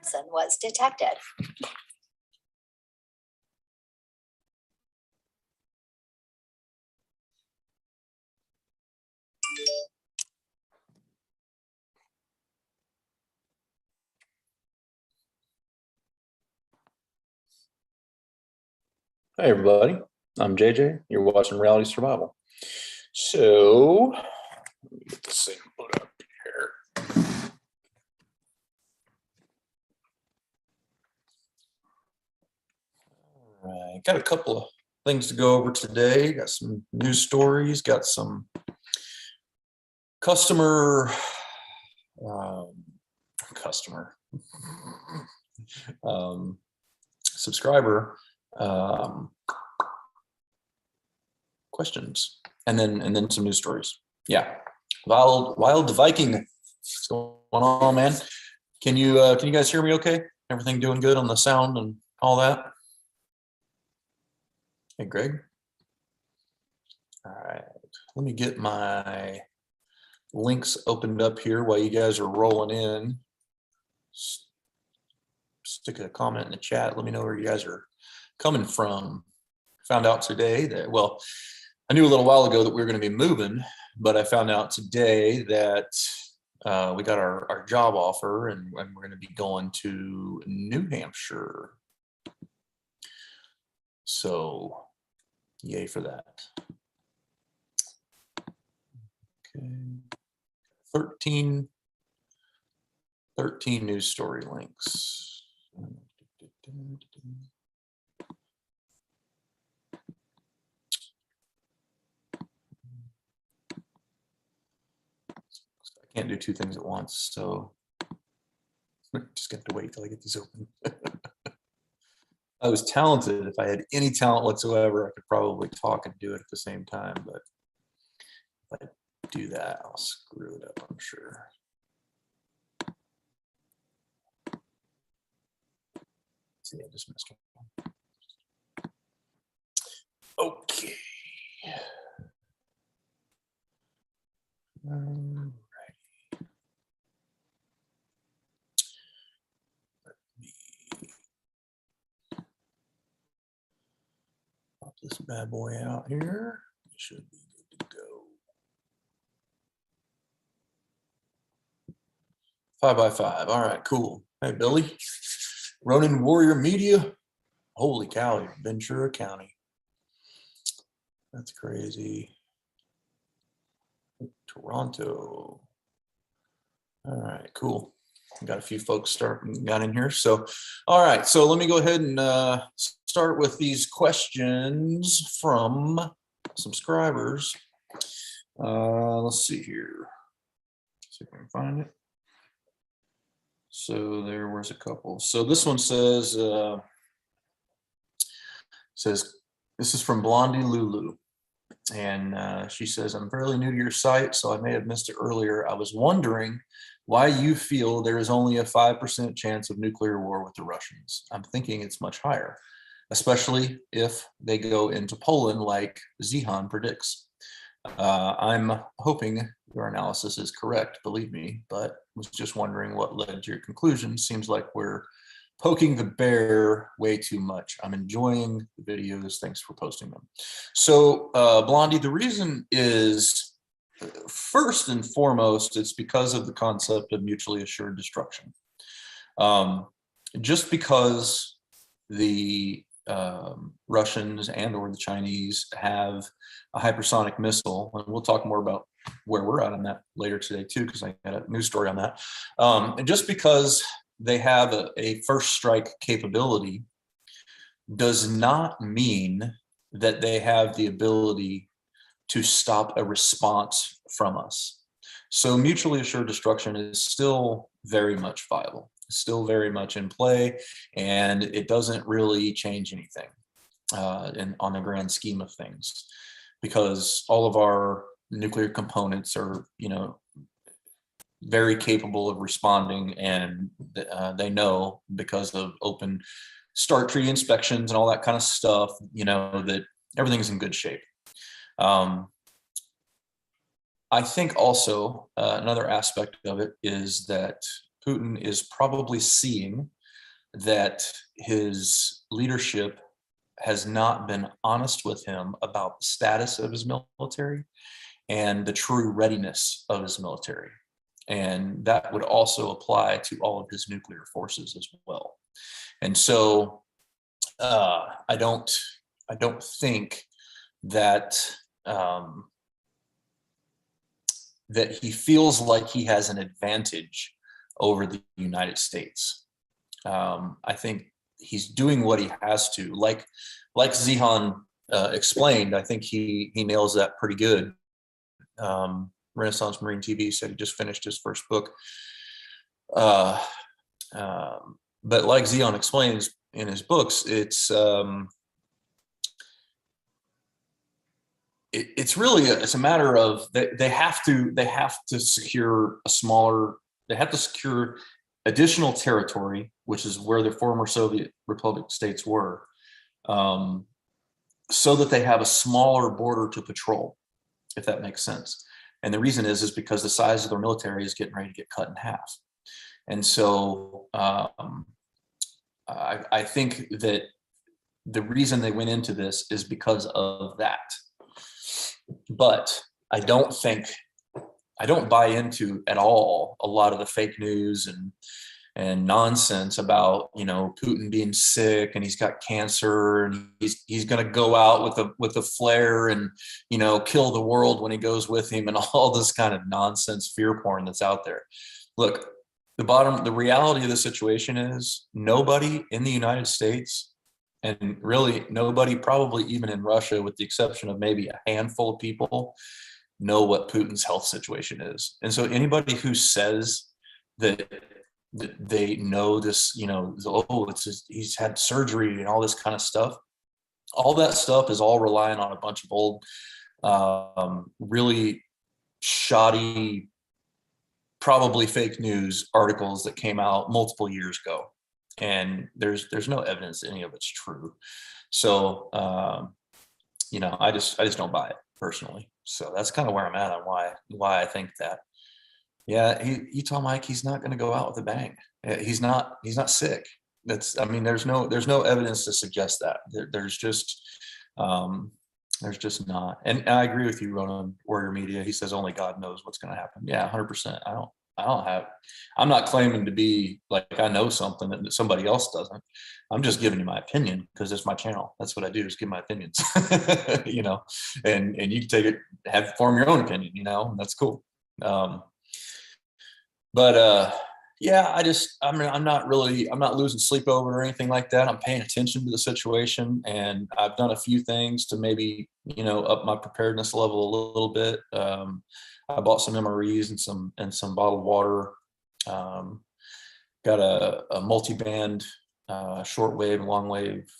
person was detected. Hey everybody, I'm JJ. You're watching Reality Survival. So, let me get this thing put up here. All right, got a couple of things to go over today. Got some news stories, got some customer subscriber questions, and then some news stories. Yeah, wild Viking. What's going on, man? Can you guys hear me okay? Everything doing good on the sound and all that? Hey, Greg. All right, let me get my links opened up here while you guys are rolling in. Stick a comment in the chat. Let me know where you guys are coming from. Found out today that, well, I knew a little while ago that we were going to be moving, but I found out today that we got our job offer and we're going to be going to New Hampshire. So, yay for that. Okay. 13 news story links. I can't do two things at once, so just have to wait till I get these open. I was talented. If I had any talent whatsoever, I could probably talk and do it at the same time, but if I do that, I'll screw it up, I'm sure. See, I just missed one. Okay. All right. Let me pop this bad boy out here. It should be good to go. 5x5. All right, cool. Hey, Billy. Ronin Warrior Media. Holy cow, Ventura County. That's crazy. Toronto. All right, cool. Got a few folks got in here. So, all right. So let me go ahead and start with these questions from subscribers. Let's see here. See if I can find it. So where's a couple. So this one says, this is from Blondie Lulu. And she says, I'm fairly new to your site, so I may have missed it earlier. I was wondering why you feel there is only a 5% chance of nuclear war with the Russians. I'm thinking it's much higher, especially if they go into Poland like Zihan predicts. I'm hoping your analysis is correct, believe me, but was just wondering what led to your conclusion. Seems like we're poking the bear way too much. I'm enjoying the videos. Thanks for posting them. So, Blondie, the reason is, first and foremost, it's because of the concept of mutually assured destruction. Just because the Russians and or the Chinese have a hypersonic missile, and we'll talk more about where we're at on that later today too, because I got a news story on that. And just because they have a first strike capability does not mean that they have the ability to stop a response from us. So mutually assured destruction is still very much viable, still very much in play, and it doesn't really change anything on the grand scheme of things, because all of our nuclear components are, very capable of responding, and they know, because of open start treaty inspections and all that kind of stuff, that everything's in good shape. I think also another aspect of it is that Putin is probably seeing that his leadership has not been honest with him about the status of his military and the true readiness of his military. And that would also apply to all of his nuclear forces as well. And so I don't think that that he feels like he has an advantage over the United States. I think he's doing what he has to, like Zihan explained. I think he nails that pretty good. Renaissance Marine TV said he just finished his first book. But like Zihan explains in his books, it's really it's a matter of they have to secure additional territory, which is where the former Soviet Republic states were, so that they have a smaller border to patrol, if that makes sense. And the reason is because the size of their military is getting ready to get cut in half. And so I think that the reason they went into this is because of that. But I don't buy into at all a lot of the fake news and nonsense about, Putin being sick and he's got cancer and he's going to go out with a flare and, kill the world when he goes with him, and all this kind of nonsense fear porn that's out there. Look, the reality of the situation is nobody in the United States, and really nobody probably even in Russia, with the exception of maybe a handful of people, know what Putin's health situation is. And so anybody who says that they know this, he's had surgery and all this kind of stuff, all that stuff is all relying on a bunch of old, really shoddy, probably fake news articles that came out multiple years ago. And there's no evidence that any of it's true. So, I just don't buy it personally. So that's kind of where I'm at on why I think that. Yeah, you tell Mike he's not going to go out with a bang. He's not sick. There's no evidence to suggest that. There's just not. And I agree with you, Ronan, Warrior Media. He says only God knows what's going to happen. Yeah, 100%. I'm not claiming to be like I know something that somebody else doesn't. I'm just giving you my opinion because it's my channel. That's what I do, is give my opinions, and you can take it, form your own opinion, and that's cool. I'm not losing sleep over or anything like that. I'm paying attention to the situation, and I've done a few things to maybe, up my preparedness level a little bit. I bought some MREs and some bottled water. Got a multi-band, shortwave, long wave,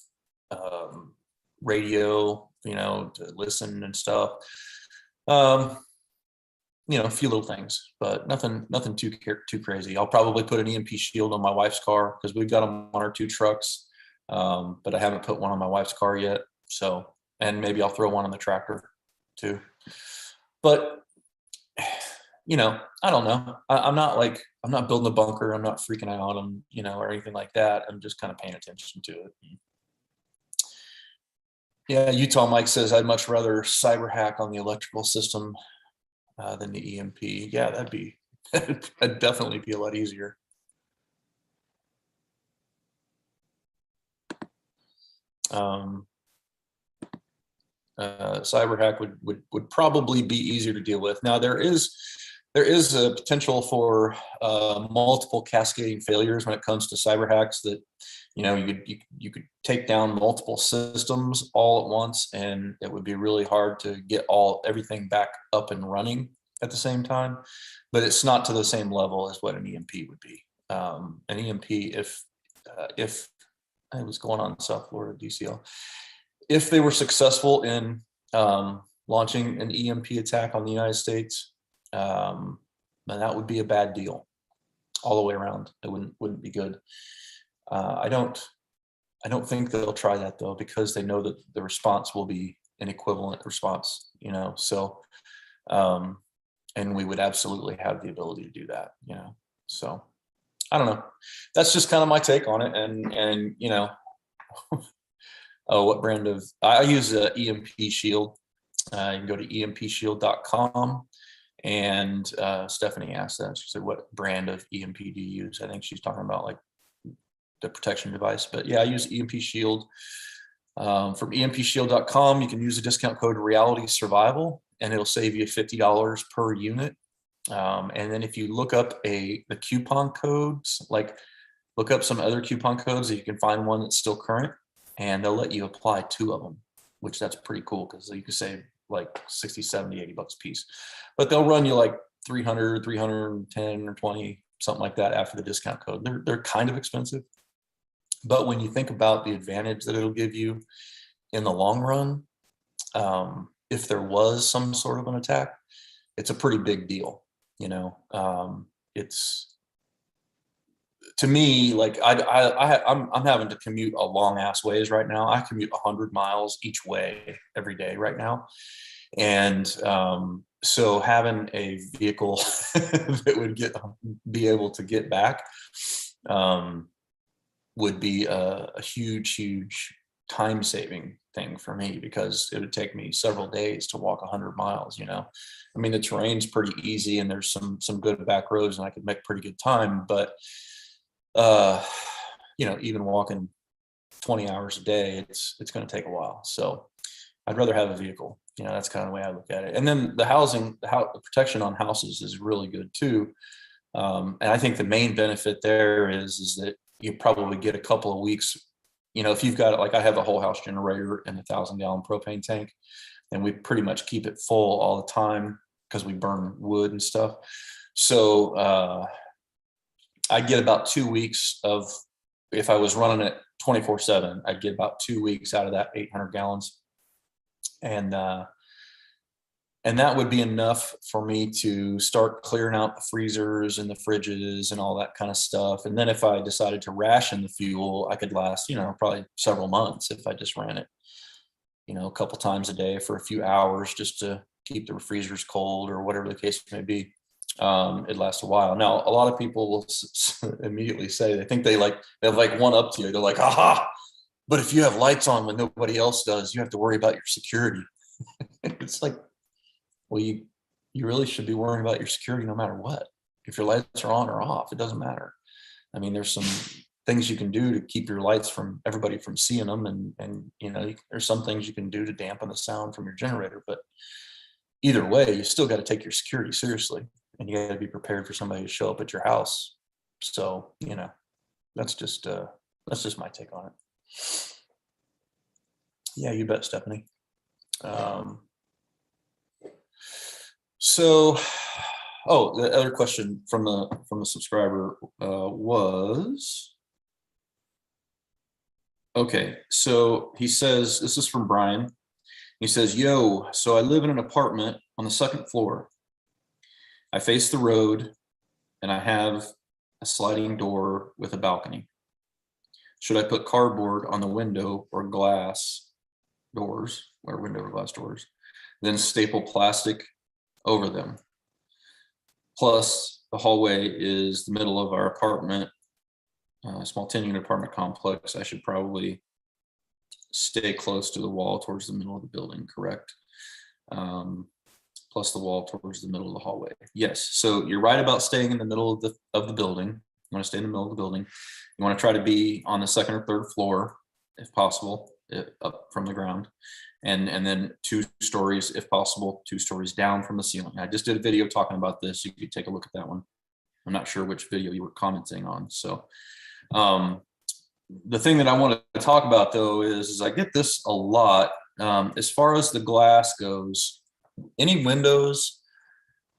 radio, to listen and stuff. A few little things, but nothing too crazy. I'll probably put an EMP shield on my wife's car because we've got them on our 2 trucks, but I haven't put one on my wife's car yet. So, and maybe I'll throw one on the tractor too. But I don't know. I'm not building a bunker. I'm not freaking out on, or anything like that. I'm just kind of paying attention to it. Yeah, Utah Mike says I'd much rather cyber hack on the electrical system than the EMP. Yeah, that'd definitely be a lot easier. Cyber hack would probably be easier to deal with. Now there is a potential for multiple cascading failures when it comes to cyber hacks, that you could take down multiple systems all at once, and it would be really hard to get everything back up and running at the same time. But it's not to the same level as what an EMP would be. An EMP, if it was going on in South Florida, DCL, if they were successful in launching an EMP attack on the United States, then that would be a bad deal all the way around. It wouldn't be good. I don't think they'll try that though, because they know that the response will be an equivalent response, so, and we would absolutely have the ability to do that, so I don't know. That's just kind of my take on it. And you know, oh, what brand of, I use a EMP Shield. You can go to empshield.com. And Stephanie asked that. She said, what brand of EMP do you use? I think she's talking about like the protection device. But yeah, I use EMP Shield. From empshield.com, you can use the discount code Reality Survival, and it'll save you $50 per unit. And then if you look up the coupon codes, like look up some other coupon codes, that you can find one that's still current, and they'll let you apply 2 of them, which that's pretty cool because you can save like 60, 70, 80 bucks a piece. But they'll run you like 300, 310 or 20, something like that after the discount code. They're kind of expensive. But when you think about the advantage that it'll give you in the long run, if there was some sort of an attack, it's a pretty big deal. You know, it's, to me, like I'm having to commute a long ass ways right now. I commute 100 miles each way every day right now. And so having a vehicle that would be able to get back would be a huge time saving thing for me, because it would take me several days to walk 100 miles. You know, I mean, the terrain's pretty easy and there's some good back roads and I could make pretty good time, but you know, even walking 20 hours a day, it's going to take a while. So I'd rather have a vehicle. You know, that's kind of the way I look at it. And then the protection on houses is really good too. And I think the main benefit there is that you probably get a couple of weeks. You know, if you've got, like I have a whole house generator and a 1,000-gallon propane tank, and we pretty much keep it full all the time because we burn wood and stuff. So I get about 2 weeks of, if I was running it 24/7, I'd get about 2 weeks out of that 800 gallons. And that would be enough for me to start clearing out the freezers and the fridges and all that kind of stuff. And then if I decided to ration the fuel, I could last, you know, probably several months if I just ran it, you know, a couple times a day for a few hours just to keep the freezers cold or whatever the case may be. It lasts a while. Now, a lot of people will immediately say, they think they have like one up to you. They're like, aha, but if you have lights on when nobody else does, you have to worry about your security. It's like, well, you really should be worrying about your security no matter what. If your lights are on or off, it doesn't matter. I mean, there's some things you can do to keep your lights from everybody from seeing them. And you know, there's some things you can do to dampen the sound from your generator. But either way, you still got to take your security seriously. And you got to be prepared for somebody to show up at your house. So, you know, that's just my take on it. Yeah, you bet, Stephanie. So, the other question from the subscriber was, okay, so he says, this is from Brian. He says, yo, so I live in an apartment on the 2nd floor. I face the road and I have a sliding door with a balcony. Should I put cardboard on the window or glass doors, or window or glass doors, then staple plastic over them? Plus, the hallway is the middle of our apartment, small 10-unit apartment complex. I should probably stay close to the wall towards the middle of the building, correct? Plus the wall towards the middle of the hallway. Yes, so you're right about staying in the middle of the building. You want to stay in the middle of the building. You want to try to be on the 2nd or 3rd floor, if possible, up from the ground. And then 2 stories, if possible, 2 stories down from the ceiling. I just did a video talking about this. You could take a look at that one. I'm not sure which video you were commenting on. So the thing that I want to talk about, though, is I get this a lot. As far as the glass goes, any windows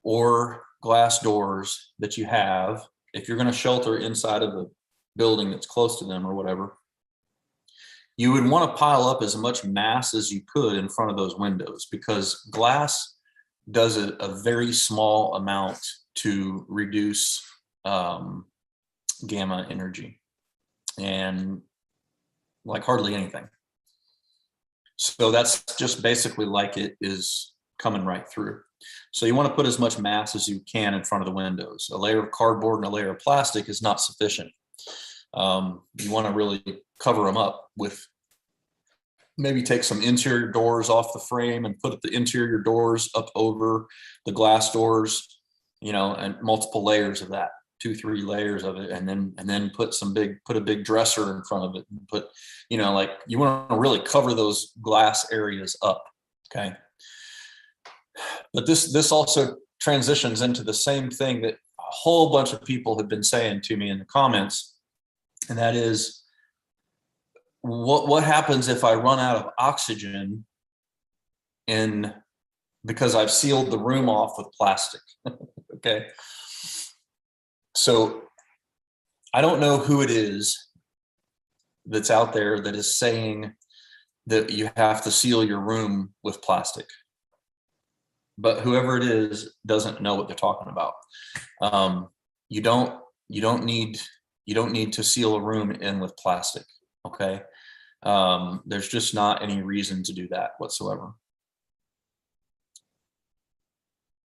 or glass doors that you have, if you're going to shelter inside of a building that's close to them or whatever, you would want to pile up as much mass as you could in front of those windows, because glass does a very small amount to reduce gamma energy, and like hardly anything. So that's just basically like it is coming right through. So you want to put as much mass as you can in front of the windows. A layer of cardboard and a layer of plastic is not sufficient. You want to really cover them up with, maybe take some interior doors off the frame and put the interior doors up over the glass doors, and multiple layers of that, 2-3 layers of it, and then put a big dresser in front of it, and put, like, you want to really cover those glass areas up. Okay. But this also transitions into the same thing that a whole bunch of people have been saying to me in the comments, and that is, what happens if I run out of oxygen because I've sealed the room off with plastic? Okay. So I don't know who it is that's out there that is saying that you have to seal your room with plastic, but whoever it is doesn't know what they're talking about. You don't need to seal a room in with plastic. Okay. There's just not any reason to do that whatsoever.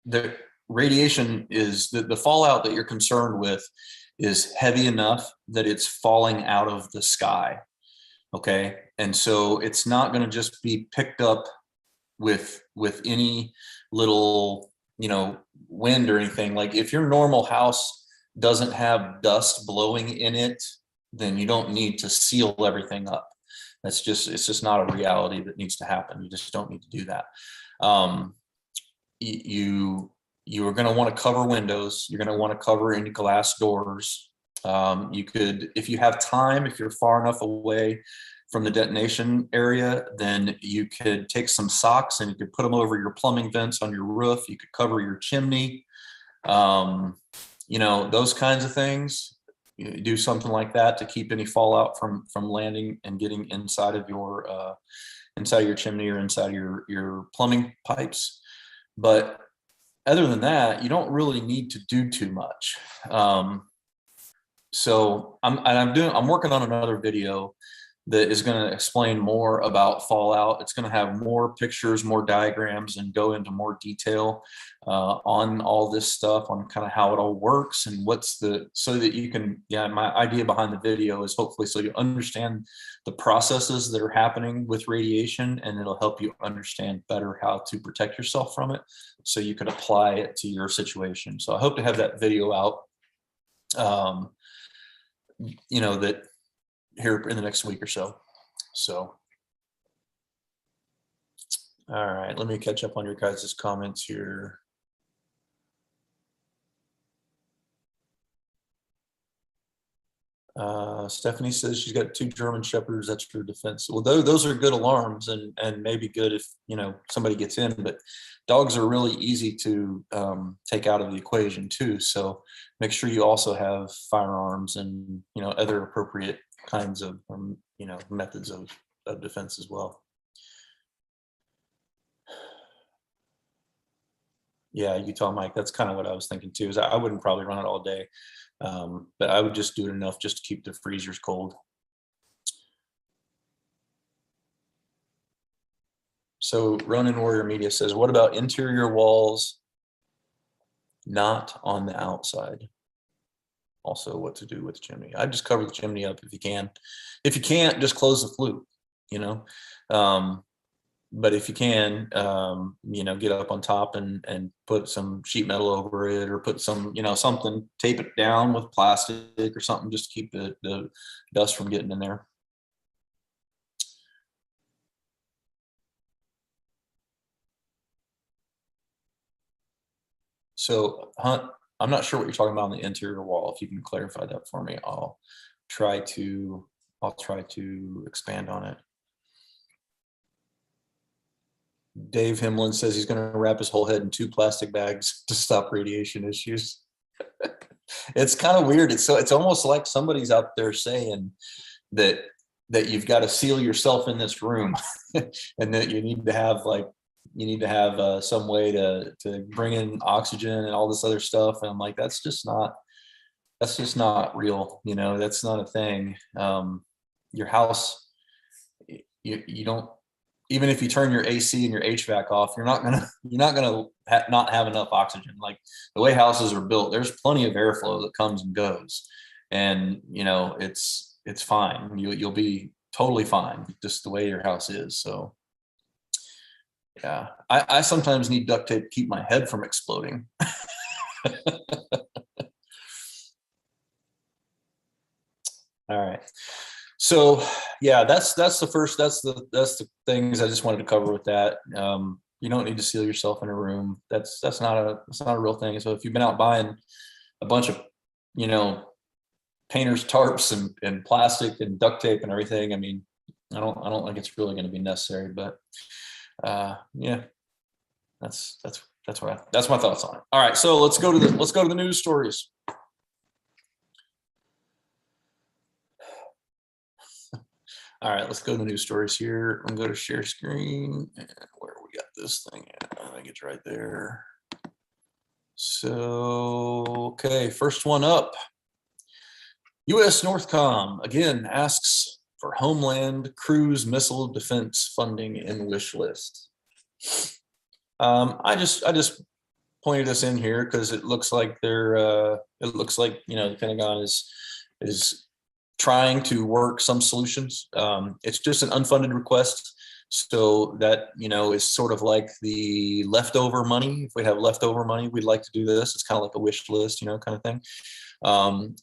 The radiation is the fallout that you're concerned with is heavy enough that it's falling out of the sky. Okay. And so it's not going to just be picked up with any little, wind or anything. Like, if your normal house doesn't have dust blowing in it, then you don't need to seal everything up. It's just not a reality that needs to happen. You just don't need to do that. You are going to want to cover windows. You're going to want to cover any glass doors. You could, if you have time, if you're far enough away from the detonation area, then you could take some socks and you could put them over your plumbing vents on your roof. You could cover your chimney, those kinds of things. You do something like that to keep any fallout from landing and getting inside of your chimney or inside of your plumbing pipes. But other than that, you don't really need to do too much. So I'm working on another video that is going to explain more about fallout. It's going to have more pictures, more diagrams, and go into more detail on all this stuff, on kind of how it all works and so that you can, my idea behind the video is hopefully so you understand the processes that are happening with radiation, and it'll help you understand better how to protect yourself from it so you can apply it to your situation. So I hope to have that video out, that here in the next week or so. So, all right, let me catch up on your guys' comments here. Stephanie says she's got 2 German Shepherds. That's her defense. Well, those are good alarms and maybe good if, somebody gets in, but dogs are really easy to take out of the equation too. So make sure you also have firearms and, other appropriate kinds of, methods of defense as well. Yeah, Utah Mike, that's kind of what I was thinking too, is I wouldn't probably run it all day. But I would just do it enough just to keep the freezers cold. So Ronin Warrior Media says, what about interior walls not on the outside? Also, what to do with the chimney? I'd just cover the chimney up if you can. If you can't, just close the flue, but if you can, get up on top and put some sheet metal over it, or put some, something, tape it down with plastic or something, just to keep the dust from getting in there. So, Hunt, I'm not sure what you're talking about on the interior wall. If you can clarify that for me, I'll try to expand on it. Dave Himlin says he's going to wrap his whole head in 2 plastic bags to stop radiation issues. It's kind of weird. It's almost like somebody's out there saying that you've got to seal yourself in this room and that you need to have some way to bring in oxygen and all this other stuff. And I'm like, that's just not real. That's not a thing. Your house, you don't, even if you turn your AC and your HVAC off, you're not gonna not have enough oxygen. Like the way houses are built, there's plenty of airflow that comes and goes, and it's fine. You'll be totally fine just the way your house is. So yeah, I sometimes need duct tape to keep my head from exploding. All right. So yeah, that's the things I just wanted to cover with that. You don't need to seal yourself in a room. That's not a real thing. So if you've been out buying a bunch of, painters tarps and plastic and duct tape and everything, I mean, I don't think it's really going to be necessary, but yeah, that's my thoughts on it. All right. So let's go to the news stories. All right, let's go to the news stories here. I'm going to go to share screen, and where we got this thing at? I think it's right there. So, okay, first one up. U.S. Northcom again asks for Homeland Cruise Missile Defense funding in wish list. I just pointed this in here because it looks like the Pentagon is trying to work some solutions. It's just an unfunded request. So that, is sort of like the leftover money. If we have leftover money, we'd like to do this. It's kind of like a wish list, kind of thing.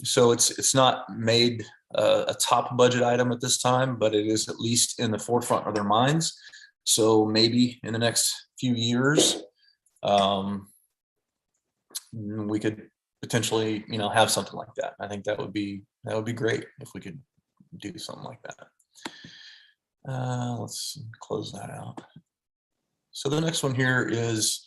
So it's not made a top budget item at this time, but it is at least in the forefront of their minds. So maybe in the next few years, we could potentially, have something like that. I think that would be great if we could do something like that. Let's close that out. So the next one here is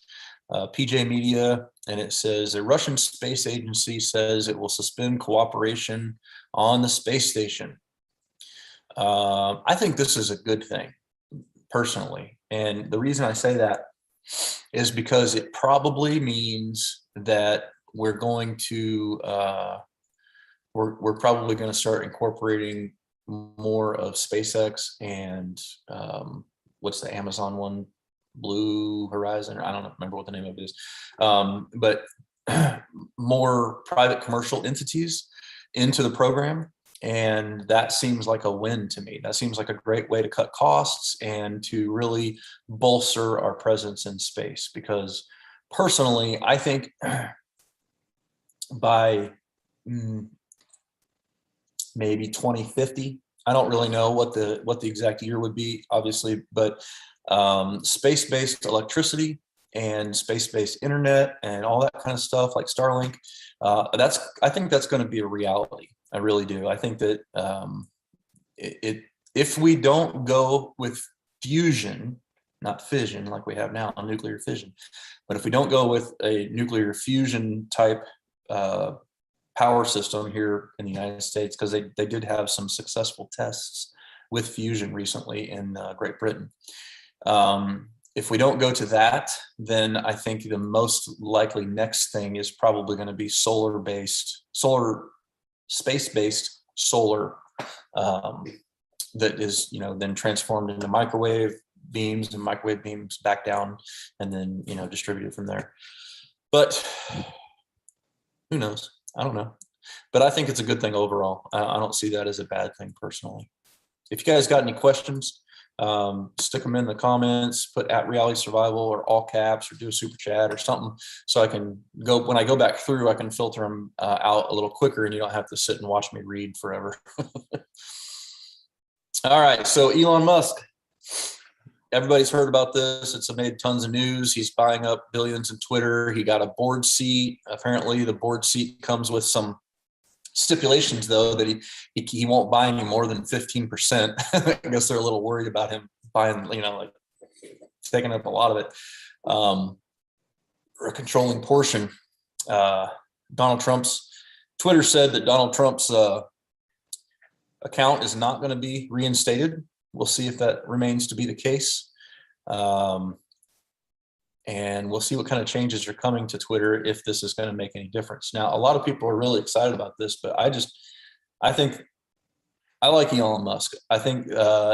PJ Media, and it says a Russian space agency says it will suspend cooperation on the space station. I think this is a good thing, personally. And the reason I say that is because it probably means that we're going to we're probably going to start incorporating more of SpaceX and what's the Amazon one, Blue Horizon, or I don't remember what the name of it is, but more private commercial entities into the program. And that seems like a win to me. That seems like a great way to cut costs and to really bolster our presence in space. Because personally, I think by maybe 2050, I don't really know what the exact year would be, obviously, but space-based electricity and space-based internet and all that kind of stuff like Starlink, I think that's going to be a reality. I really do. I think that if we don't go with fusion, not fission like we have now, nuclear fission, but if we don't go with a nuclear fusion type power system here in the United States, because they did have some successful tests with fusion recently in Great Britain. If we don't go to that, then I think the most likely next thing is probably going to be space-based solar that is, then transformed into microwave beams and microwave beams back down and then, distributed from there. But who knows? I don't know. But I think it's a good thing overall. I don't see that as a bad thing personally. If you guys got any questions, stick them in the comments, put @Reality Survival or all caps, or do a super chat or something, so I can go, when I go back through, I can filter them out a little quicker and you don't have to sit and watch me read forever. All right, so Elon Musk, everybody's heard about this. It's made tons of news. He's buying up billions in Twitter. He got a board seat. Apparently the board seat comes with some stipulations, though, that he won't buy any more than 15%. I guess they're a little worried about him buying, like taking up a lot of it, or a controlling portion. Twitter said that Donald Trump's account is not going to be reinstated. We'll see if that remains to be the case. And we'll see what kind of changes are coming to Twitter, if this is going to make any difference. Now, a lot of people are really excited about this, but I like Elon Musk. I think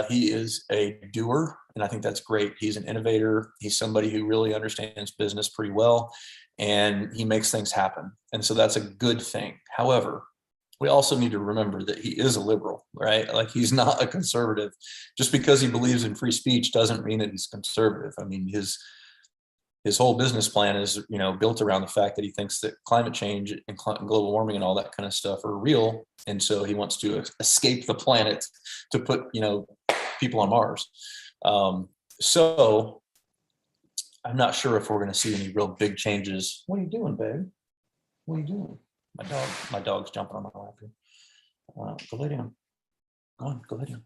he is a doer And I think that's great. He's an innovator. He's somebody who really understands business pretty well, and he makes things happen. And so that's a good thing. However, we also need to remember that he is a liberal, right? Like, he's not a conservative. Just because he believes in free speech doesn't mean that he's conservative. I mean, his whole business plan is, built around the fact that he thinks that climate change and global warming and all that kind of stuff are real. And so he wants to escape the planet to put, people on Mars. So I'm not sure if we're going to see any real big changes. What are you doing, babe? What are you doing? My dog's jumping on my lap here. Go lay down. Go lay down.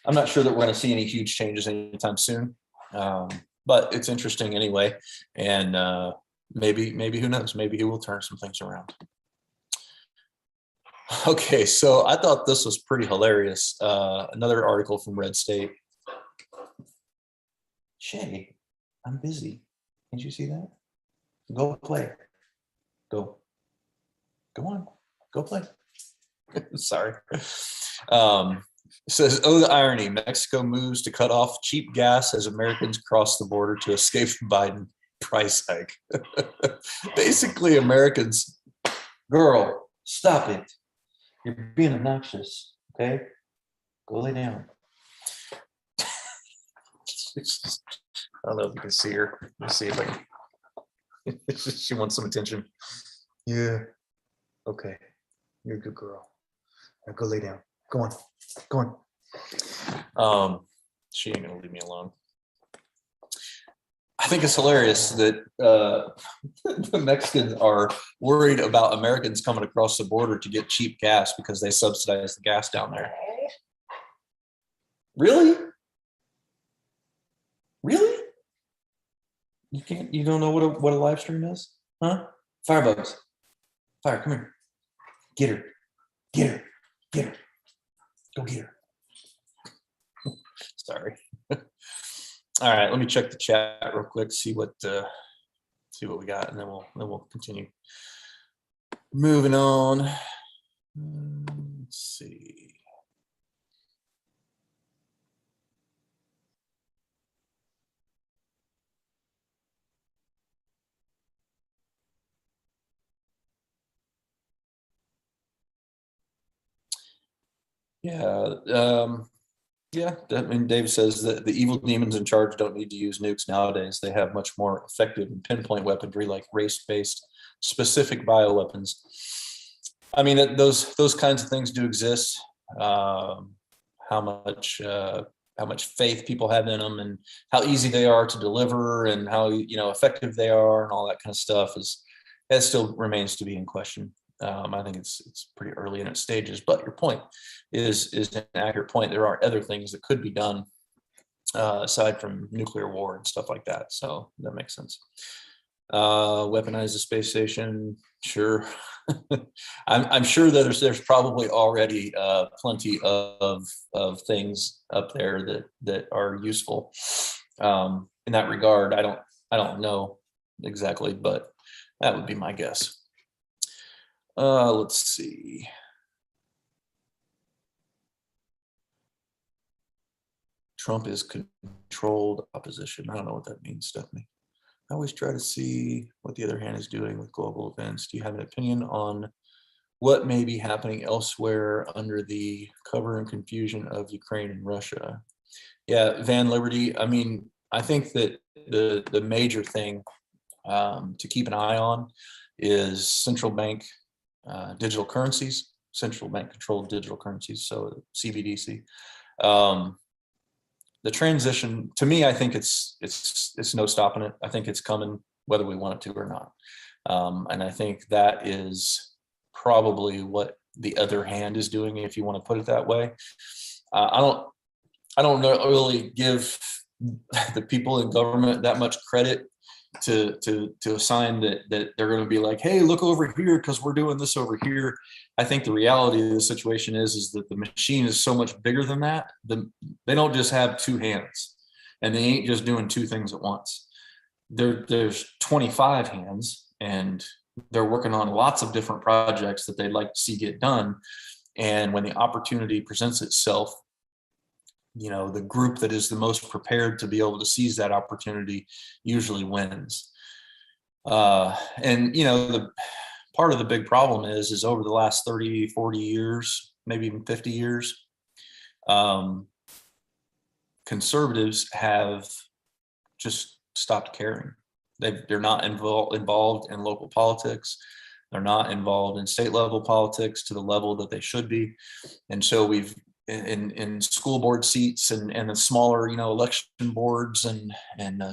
I'm not sure that we're going to see any huge changes anytime soon. But it's interesting anyway. And maybe who knows, maybe he will turn some things around. Okay, so I thought this was pretty hilarious. Another article from Red State. Shay, I'm busy. Can't you see that? Go play. Go on. Go play. Sorry. Says, oh, the irony. Mexico moves to cut off cheap gas as Americans cross the border to escape Biden price hike. Basically, Americans, girl, stop it. You're being obnoxious. Okay? Go lay down. I don't know if you can see her. Let's see if I can. She wants some attention. Yeah. Okay. You're a good girl. Now go lay down. Go on. She ain't gonna leave me alone. I think it's hilarious that the Mexicans are worried about Americans coming across the border to get cheap gas because they subsidize the gas down there. Really? You don't know what a live stream is? Huh? Firebugs. Fire, come here. Get her. Go get her. Sorry. All right, let me check the chat real quick, see what we got, and then we'll continue. Moving on. Let's see. Yeah, I mean, Dave says that the evil demons in charge don't need to use nukes nowadays. They have much more effective and pinpoint weaponry like race-based specific bioweapons. I mean, those kinds of things do exist. How much faith people have in them and how easy they are to deliver and how effective they are and all that kind of stuff that still remains to be in question. I think it's pretty early in its stages, but your point is an accurate point. There are other things that could be done aside from nuclear war and stuff like that. So that makes sense. Weaponize the space station, sure. I'm sure that there's probably already plenty of things up there that are useful in that regard. I don't know exactly, but that would be my guess. Let's see. Trump is controlled opposition. I don't know what that means, Stephanie. I always try to see what the other hand is doing with global events. Do you have an opinion on what may be happening elsewhere under the cover and confusion of Ukraine and Russia? Yeah, Van Liberty. I mean, I think that the major thing to keep an eye on is central bank digital currencies, central bank controlled digital currencies, so CBDC. The transition, to me, I think it's no stopping it. I think it's coming whether we want it to or not. And I think that is probably what the other hand is doing, if you want to put it that way. I don't really give the people in government that much credit to assign that they're going to be like, hey, look over here because we're doing this over here. I think the reality of the situation is that the machine is so much bigger than that. They don't just have two hands, and they ain't just doing two things at once. There's 25 hands, and they're working on lots of different projects that they'd like to see get done. And when the opportunity presents itself, the group that is the most prepared to be able to seize that opportunity usually wins. And the part of the big problem is over the last 30, 40 years, maybe even 50 years, conservatives have just stopped caring. They're not involved in local politics. They're not involved in state level politics to the level that they should be. And so we've in school board seats and the smaller, election boards and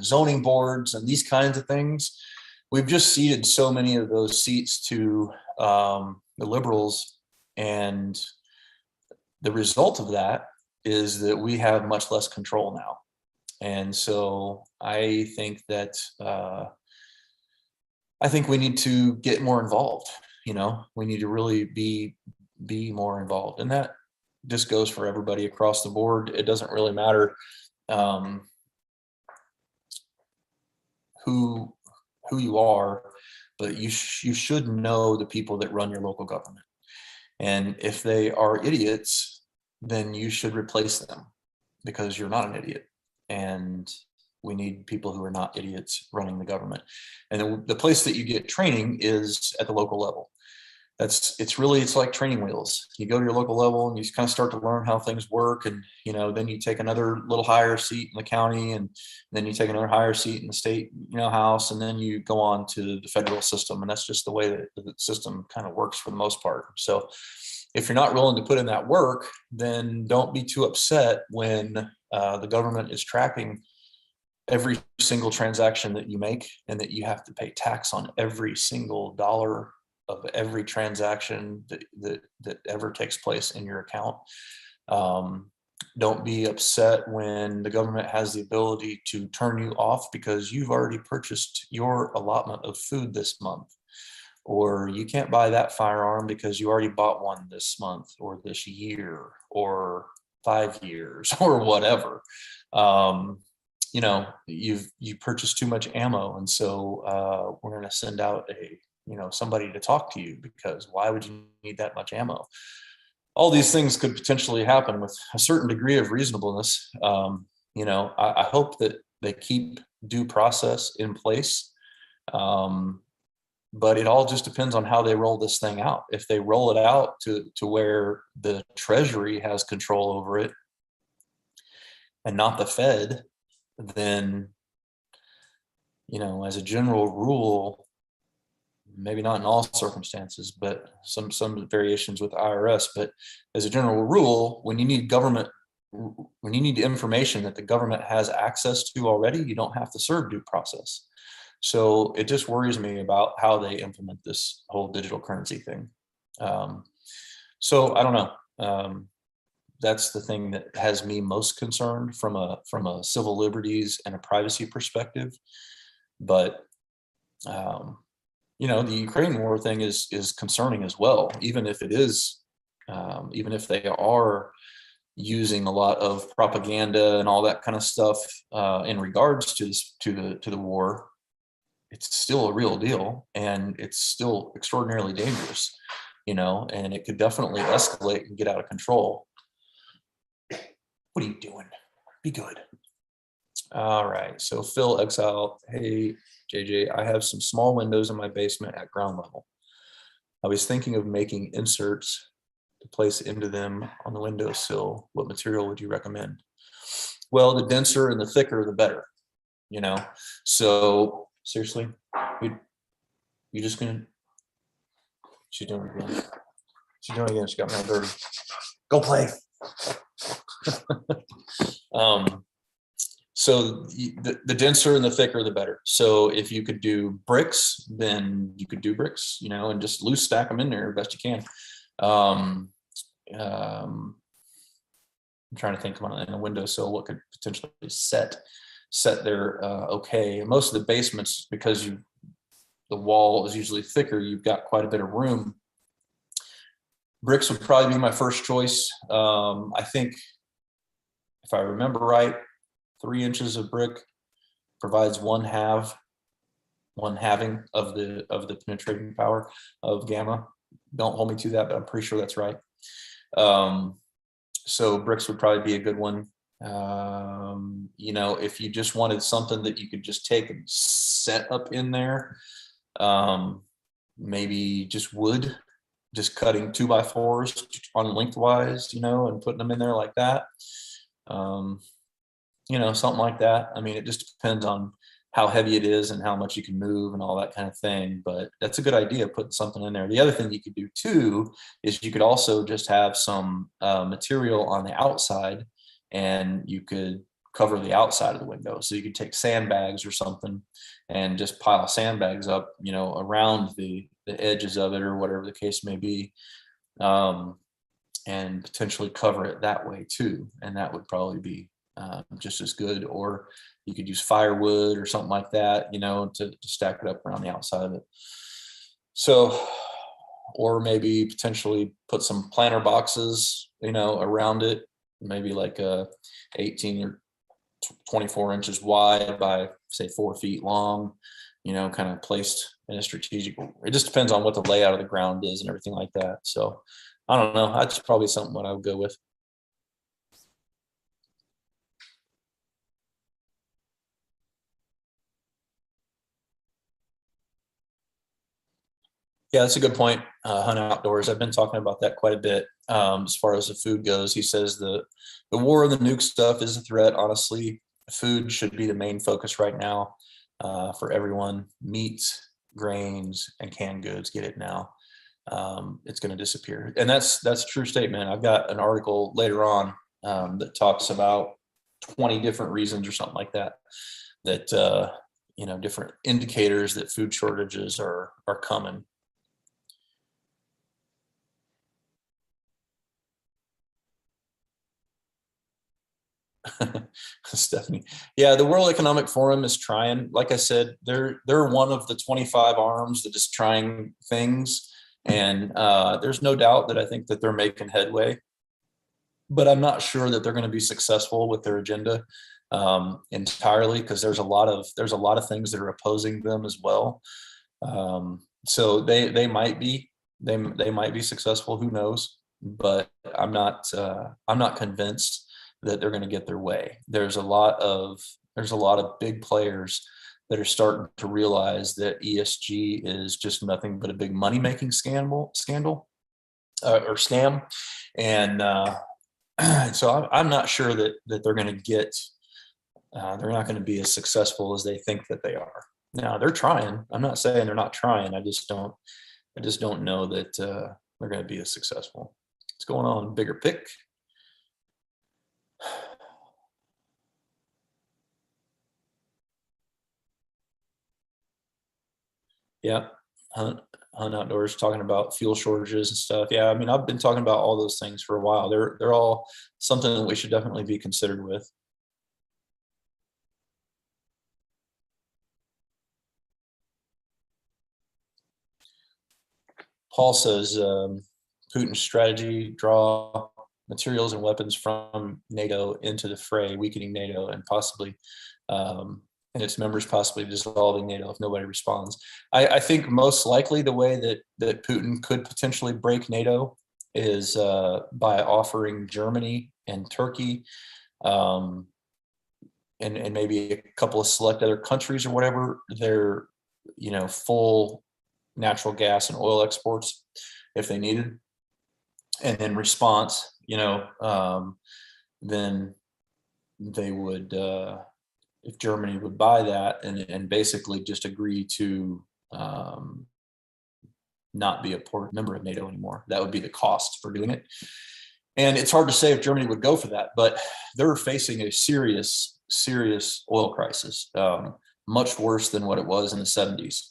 zoning boards and these kinds of things, we've just ceded so many of those seats to the liberals. And the result of that is that we have much less control now. And so I think that we need to get more involved. We need to really be more involved, and that just goes for everybody across the board. It doesn't really matter who you are, but you should know the people that run your local government. And if they are idiots, then you should replace them, because you're not an idiot. And we need people who are not idiots running the government. And the place that you get training is at the local level. It's like training wheels. You go to your local level and you kind of start to learn how things work. And, then you take another little higher seat in the county, and then you take another higher seat in the state, house, and then you go on to the federal system. And that's just the way that the system kind of works for the most part. So if you're not willing to put in that work, then don't be too upset when the government is tracking every single transaction that you make, and that you have to pay tax on every single dollar of every transaction that ever takes place in your account. Don't be upset when the government has the ability to turn you off because you've already purchased your allotment of food this month, or you can't buy that firearm because you already bought one this month or this year or 5 years or whatever. You purchased too much ammo, and so we're going to send out somebody to talk to you, because why would you need that much ammo? All these things could potentially happen with a certain degree of reasonableness. I hope that they keep due process in place. But it all just depends on how they roll this thing out. If they roll it out to where the Treasury has control over it and not the Fed, then, as a general rule, maybe not in all circumstances, but some variations with the IRS, but as a general rule, when you need information that the government has access to already, you don't have to serve due process. So it just worries me about how they implement this whole digital currency thing. So I don't know. That's the thing that has me most concerned from a civil liberties and a privacy perspective. But the Ukraine war thing is concerning as well, even if they are using a lot of propaganda and all that kind of stuff in regards to the war. It's still a real deal, and it's still extraordinarily dangerous, and it could definitely escalate and get out of control. What are you doing? Be good. All right. So Phil Exile, hey, JJ, I have some small windows in my basement at ground level. I was thinking of making inserts to place into them on the windowsill. What material would you recommend? Well, the denser and the thicker, the better, So seriously, you just gonna, she's doing it again. She's doing it again. She got me all dirty. Go play. So the denser and the thicker, the better. So if you could do bricks, then you could do bricks, and just loose stack them in there best you can. I'm trying to think in a windowsill what could potentially set there. Okay, most of the basements, because the wall is usually thicker, you've got quite a bit of room. Bricks would probably be my first choice. I think, if I remember right, 3 inches of brick provides one halving of the penetrating power of gamma. Don't hold me to that, but I'm pretty sure that's right. So bricks would probably be a good one. You know, if you just wanted something that you could just take and set up in there, um, maybe just wood, just cutting 2x4s on lengthwise, you know, and putting them in there like that. Um, you know, something like that. I mean, it just depends on how heavy it is and how much you can move and all that kind of thing. But that's a good idea, putting something in there. The other thing you could do too is you could also just have some material on the outside, and you could cover the outside of the window. So you could take sandbags or something and just pile sandbags up, you know, around the edges of it or whatever the case may be. Um, and potentially cover it that way too. And that would probably be just as good. Or you could use firewood or something like that, you know, to stack it up around the outside of it. So, or maybe potentially put some planter boxes, you know, around it, maybe like a 18 or 24 inches wide by say 4 feet long, you know, kind of placed in a strategic. It just depends on what the layout of the ground is and everything like that. So I don't know. That's probably something what I would go with. Yeah, that's a good point. Hunt outdoors. I've been talking about that quite a bit. As far as the food goes, he says the war of the nuke stuff is a threat. Honestly, food should be the main focus right now for everyone. Meats, grains, and canned goods. Get it now. It's going to disappear, and that's a true statement. I've got an article later on that talks about 20 different reasons or something like that. That you know, different indicators that food shortages are coming. Stephanie. Yeah, the World Economic Forum is trying. Like I said, they're one of the 25 arms that is trying things, and there's no doubt that I think that they're making headway. But I'm not sure that they're going to be successful with their agenda entirely, because there's a lot of things that are opposing them as well. So they might be they might be successful. Who knows? But I'm not convinced that they're going to get their way. There's a lot of big players that are starting to realize that ESG is just nothing but a big money making scandal or scam, and so I'm not sure that they're going to get they're not going to be as successful as they think that they are. Now they're trying. I'm not saying they're not trying. I just don't know that they're going to be as successful. What's going on? Bigger pick. Yeah. Hunt, hunt outdoors, talking about fuel shortages and stuff. Yeah, I mean, I've been talking about all those things for a while. They're all something that we should definitely be considered with. Paul says Putin's strategy: draw materials and weapons from NATO into the fray, weakening NATO and possibly and its members possibly dissolving NATO if nobody responds. I think most likely the way that Putin could potentially break NATO is by offering Germany and Turkey um, and maybe a couple of select other countries or whatever their, you know, full natural gas and oil exports if they needed. And in response, you know, then they would, if Germany would buy that and basically just agree to not be a member of NATO anymore, that would be the cost for doing it. And it's hard to say if Germany would go for that, but they're facing a serious oil crisis, much worse than what it was in the 70s.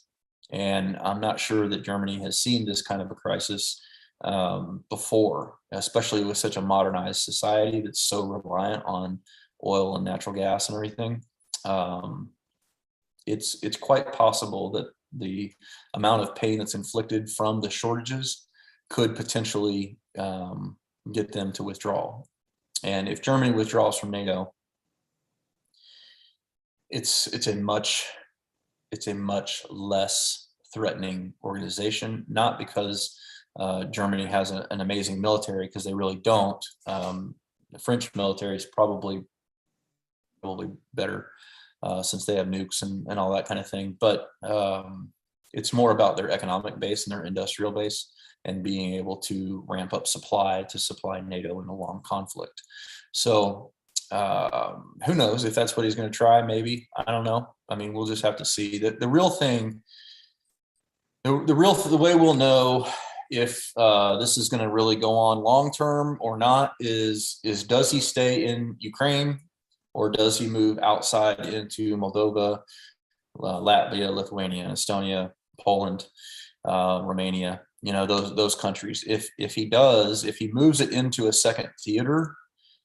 And I'm not sure that Germany has seen this kind of a crisis before, especially with such a modernized society that's so reliant on oil and natural gas and everything. It's quite possible that the amount of pain that's inflicted from the shortages could potentially get them to withdraw. And if Germany withdraws from NATO, it's a much less threatening organization. Not because Germany has an amazing military, because they really don't. The French military is probably probably better since they have nukes and all that kind of thing. But it's more about their economic base and their industrial base and being able to ramp up supply to supply NATO in a long conflict. So who knows if that's what he's going to try? Maybe. I don't know. I mean, we'll just have to see. The real thing, the way we'll know if this is going to really go on long term or not is does he stay in Ukraine or does he move outside into Moldova, Latvia, Lithuania, Estonia, Poland, Romania, you know, those countries. If he moves it into a second theater,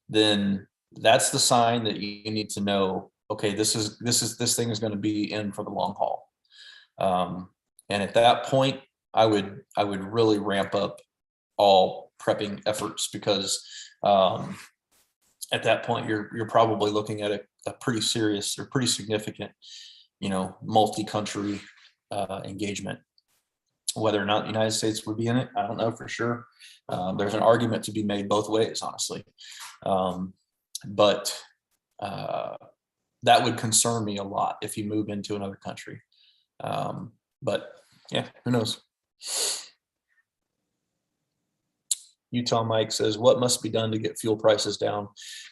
then that's the sign that you need to know, okay, this thing is going to be in for the long haul. And at that point, I would really ramp up all prepping efforts, because at that point you're probably looking at a pretty serious or pretty significant, you know, multi-country engagement. Whether or not the United States would be in it, I don't know for sure. There's an argument to be made both ways, honestly. But that would concern me a lot if you move into another country. But yeah, who knows? Utah Mike says, what must be done to get fuel prices down?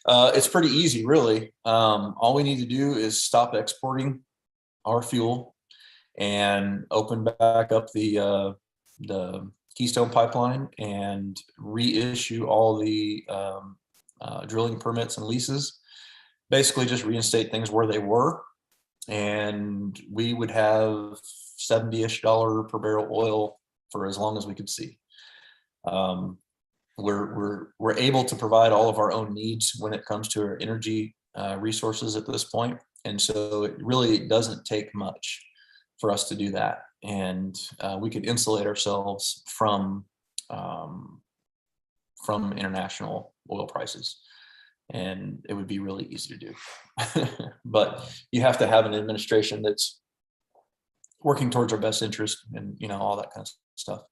It's pretty easy, really. All we need to do is stop exporting our fuel and open back up the Keystone Pipeline and reissue all the drilling permits and leases. Basically just reinstate things where they were, and we would have $70-ish per barrel oil for as long as we could see. We're able to provide all of our own needs when it comes to our energy resources at this point, and so it really doesn't take much for us to do that, and we could insulate ourselves from international oil prices, and it would be really easy to do. But you have to have an administration that's working towards our best interest, and you know, all that kind of stuff.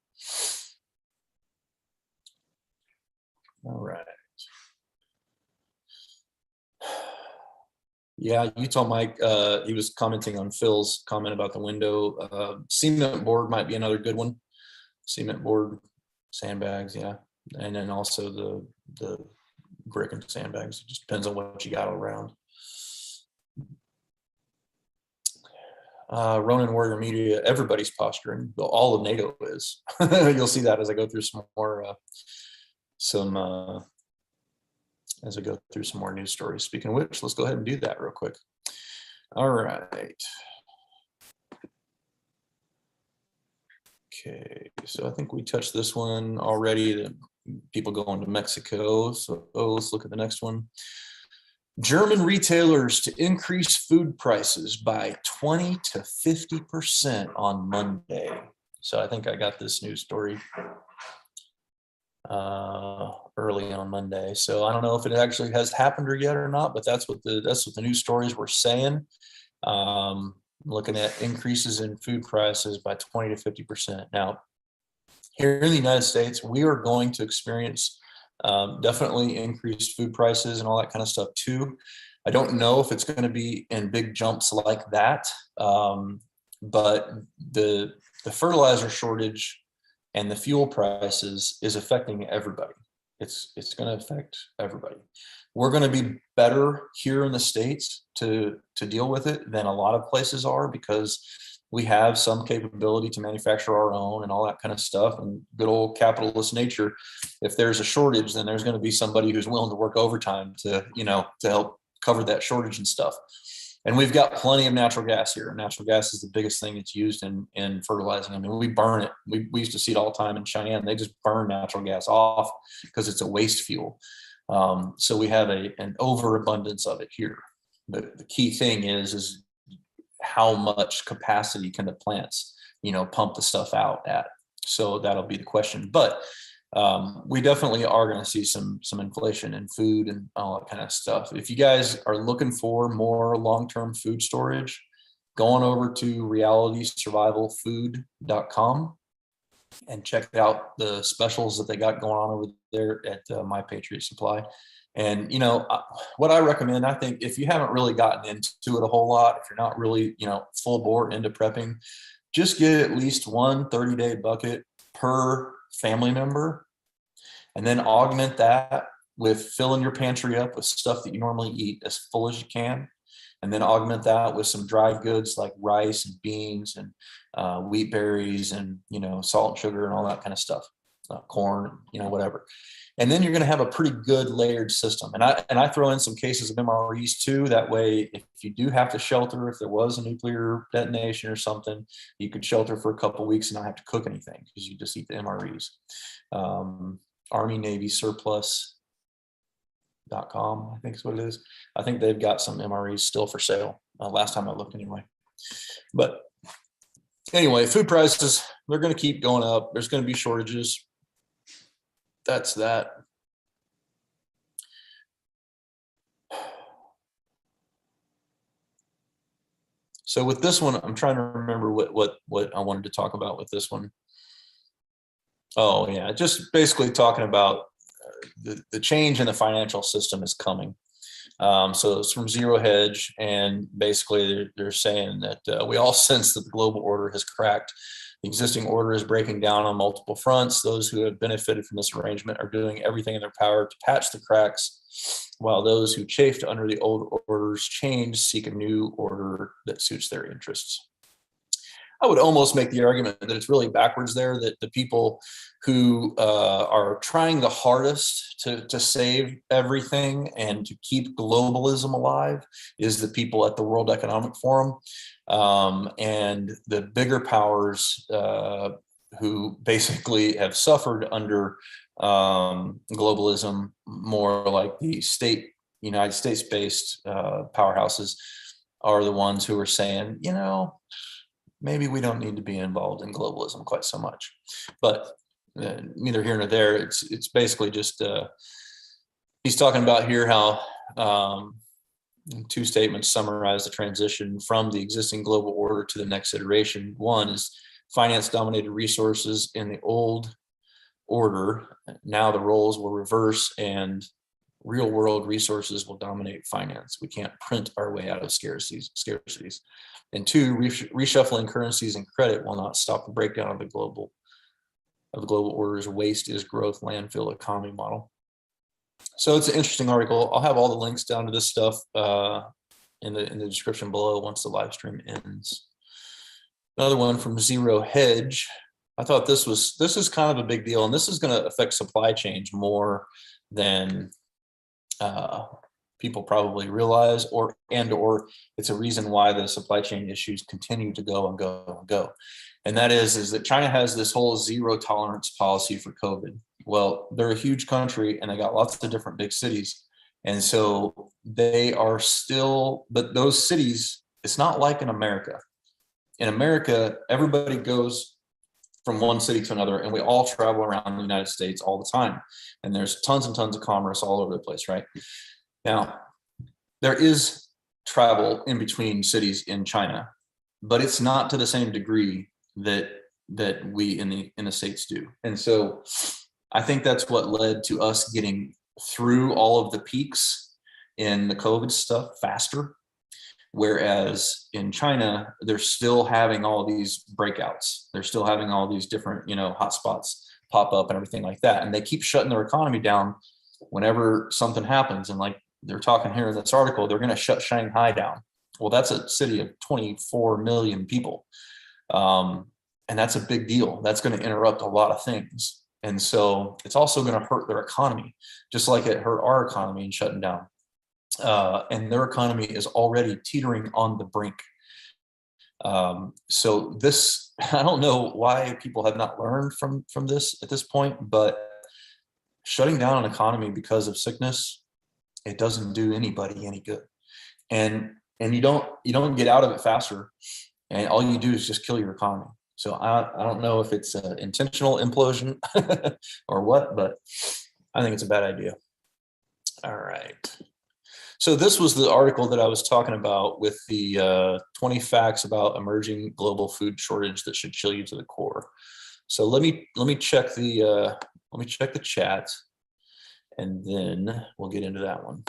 All right. Yeah, Utah Mike, he was commenting on Phil's comment about the window. Cement board might be another good one. Cement board, sandbags, yeah. And then also the brick and sandbags. It just depends on what you got around. Ronan Warrior Media, everybody's posturing. All of NATO is. You'll see that as I go through some more as I go through some more news stories. Speaking of which, let's go ahead and do that real quick. All right. Okay, so I think we touched this one already, the people going to Mexico. So let's look at the next one. German retailers to increase food prices by 20 to 50% on Monday. So I think I got this news story early on Monday. So I don't know if it actually has happened or yet or not, but that's what the news stories were saying. Looking at increases in food prices by 20 to 50%. Now, here in the United States, we are going to experience definitely increased food prices and all that kind of stuff too. I don't know if it's going to be in big jumps like that, but the fertilizer shortage and the fuel prices is affecting everybody. It's going to affect everybody. We're going to be better here in the States to deal with it than a lot of places are, because we have some capability to manufacture our own and all that kind of stuff, and good old capitalist nature. If there's a shortage, then there's going to be somebody who's willing to work overtime to help cover that shortage and stuff. And we've got plenty of natural gas here. Natural gas is the biggest thing that's used in fertilizing. I mean, we burn it. We used to see it all the time in Cheyenne. They just burn natural gas off because it's a waste fuel. So we have an overabundance of it here. But the key thing is how much capacity can the plants, pump the stuff out at? So that'll be the question. But we definitely are going to see some inflation in food and all that kind of stuff. If you guys are looking for more long-term food storage, go on over to realitysurvivalfood.com and check out the specials that they got going on over there at My Patriot Supply. And, what I recommend, I think if you haven't really gotten into it a whole lot, if you're not really, full bore into prepping, just get at least one 30-day bucket per family member, and then augment that with filling your pantry up with stuff that you normally eat as full as you can. And then augment that with some dried goods like rice and beans and wheat berries and, salt and sugar and all that kind of stuff, corn, whatever. And then you're going to have a pretty good layered system. And I throw in some cases of MREs too. That way, if you do have to shelter, if there was a nuclear detonation or something, you could shelter for a couple of weeks and not have to cook anything because you just eat the MREs. Army Navy Surplus.com, I think is what it is. I think they've got some MREs still for sale. Last time I looked anyway. But anyway, food prices, they're going to keep going up. There's going to be shortages. That's that. So with this one, I'm trying to remember what I wanted to talk about with this one. Oh yeah, just basically talking about the change in the financial system is coming. So it's from Zero Hedge, and basically they're saying that we all sense that the global order has cracked. The existing order is breaking down on multiple fronts. Those who have benefited from this arrangement are doing everything in their power to patch the cracks, while those who chafed under the old order's change seek a new order that suits their interests. I would almost make the argument that it's really backwards there, that the people who are trying the hardest to save everything and to keep globalism alive is the people at the World Economic Forum. And the bigger powers who basically have suffered under globalism, more like the United States-based powerhouses, are the ones who are saying, maybe we don't need to be involved in globalism quite so much. But neither here nor there. It's basically just he's talking about here how two statements summarize the transition from the existing global order to the next iteration. One is finance dominated resources in the old order. Now the roles will reverse and real world resources will dominate finance. We can't print our way out of scarcities. And two, reshuffling currencies and credit will not stop the breakdown of the global order's waste is growth landfill economy model. So it's an interesting article. I'll have all the links down to this stuff in the description below once the live stream ends. Another one from Zero Hedge. I thought this is kind of a big deal, and this is going to affect supply chains more than people probably realize, or it's a reason why the supply chain issues continue to go and go and go. And that is that China has this whole zero tolerance policy for COVID. Well, they're a huge country and they got lots of different big cities. And so they are still, but those cities, it's not like in America. In America, everybody goes from one city to another and we all travel around the United States all the time. And there's tons and tons of commerce all over the place, right? Now, there is travel in between cities in China, but it's not to the same degree that we in the States do. And so I think that's what led to us getting through all of the peaks in the COVID stuff faster. Whereas in China, they're still having all these breakouts. They're still having all these different, hotspots pop up and everything like that. And they keep shutting their economy down whenever something happens. And like they're talking here in this article, they're going to shut Shanghai down. Well, that's a city of 24 million people. And that's a big deal. That's going to interrupt a lot of things. And so it's also going to hurt their economy, just like it hurt our economy in shutting down. And their economy is already teetering on the brink. So this, I don't know why people have not learned from this at this point, but shutting down an economy because of sickness, it doesn't do anybody any good. And you don't get out of it faster. And all you do is just kill your economy. So I don't know if it's an intentional implosion or what, but I think it's a bad idea. All right. So this was the article that I was talking about with the 20 facts about emerging global food shortage that should chill you to the core. So let me check the chat, and then we'll get into that one.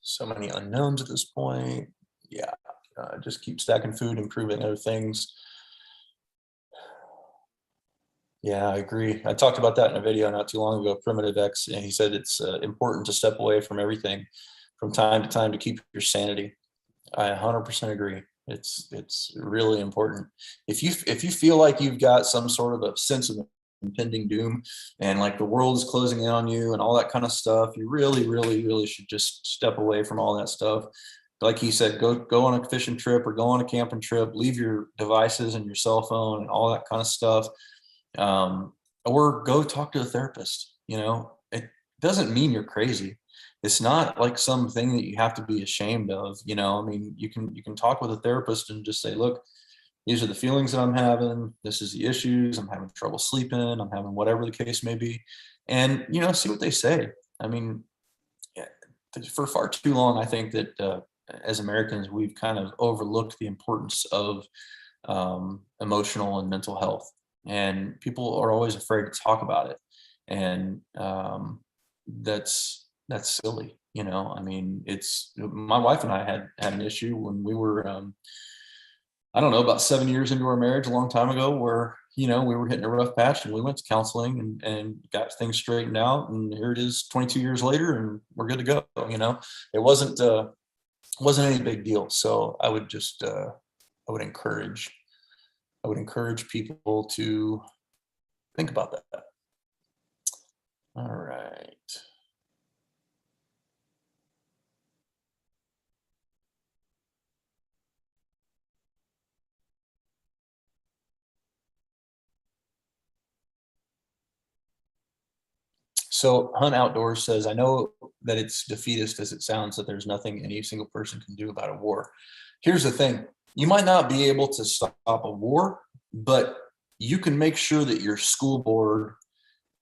So many unknowns at this point. Yeah, just keep stacking food, improving other things. Yeah, I agree. I talked about that in a video not too long ago, Primitive X, and he said it's important to step away from everything from time to time to keep your sanity. I 100% agree. It's really important. If you feel like you've got some sort of a sense of impending doom and like the world is closing in on you and all that kind of stuff, you really, really, really should just step away from all that stuff. Like he said, go on a fishing trip or go on a camping trip, leave your devices and your cell phone and all that kind of stuff. Or go talk to a therapist. You know, it doesn't mean you're crazy. It's not like something that you have to be ashamed of. You know, I mean, you can talk with a therapist and just say, look, these are the feelings that I'm having. This is the issues. I'm having trouble sleeping. I'm having whatever the case may be. And, you know, see what they say. I mean, for far too long, I think that as Americans, we've kind of overlooked the importance of emotional and mental health. And people are always afraid to talk about it. And that's silly. You know, I mean, my wife and I had an issue when we were, I don't know, about 7 years into our marriage, a long time ago, where, you know, we were hitting a rough patch and we went to counseling and got things straightened out. And here it is 22 years later and we're good to go. You know, it wasn't any big deal. So I would just, I would encourage people to think about that. All right. So Hunt Outdoors says, I know that it's defeatist as it sounds, that there's nothing any single person can do about a war. Here's the thing. You might not be able to stop a war, but you can make sure that your school board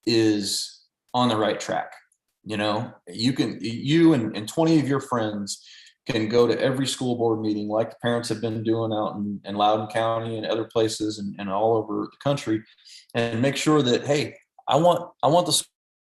is on the right track. You know, you and 20 of your friends can go to every school board meeting like the parents have been doing out in Loudoun County and other places and all over the country, and make sure that, hey, I want the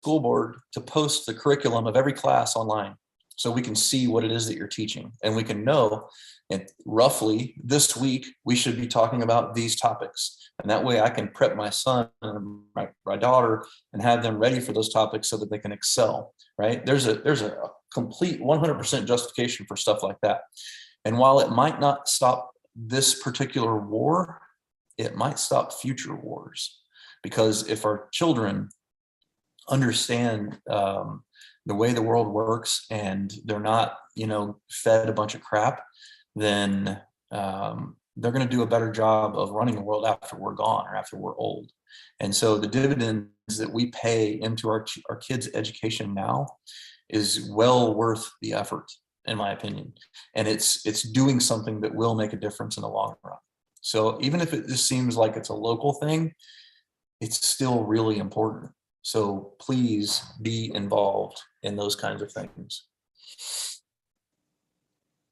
school board to post the curriculum of every class online so we can see what it is that you're teaching, and we can know, and roughly this week we should be talking about these topics, and that way I can prep my son and my daughter and have them ready for those topics so that they can excel. Right? There's a complete 100% justification for stuff like that. And while it might not stop this particular war, it might stop future wars, because if our children understand the way the world works and they're not, you know, fed a bunch of crap, then they're going to do a better job of running the world after we're gone or after we're old. And so the dividends that we pay into our kids' education now is well worth the effort, in my opinion. And it's doing something that will make a difference in the long run. So even if it just seems like it's a local thing, it's still really important. So please be involved in those kinds of things.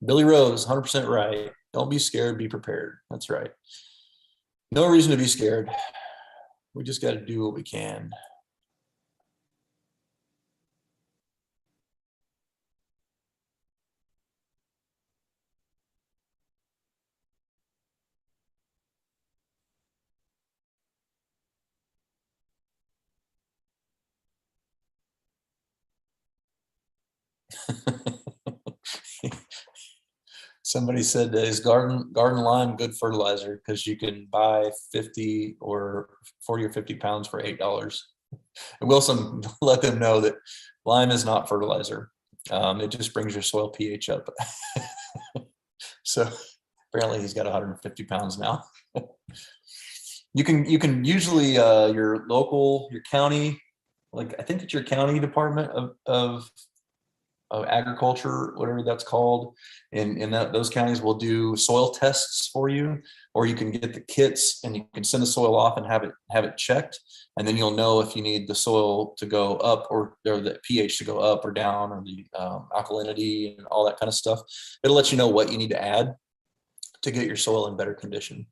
Billy Rose, 100% right. Don't be scared, be prepared. That's right. No reason to be scared. We just got to do what we can. Somebody said, is garden lime good fertilizer? Because you can buy 40 or 50 pounds for $8. And Wilson let them know that lime is not fertilizer. It just brings your soil pH up. So apparently he's got 150 pounds now. You can usually your county, like I think it's your county department of agriculture, whatever that's called, in those counties will do soil tests for you, or you can get the kits and you can send the soil off and have it checked, and then you'll know if you need the soil to go up or the pH to go up or down, or the alkalinity and all that kind of stuff. It'll let you know what you need to add to get your soil in better condition.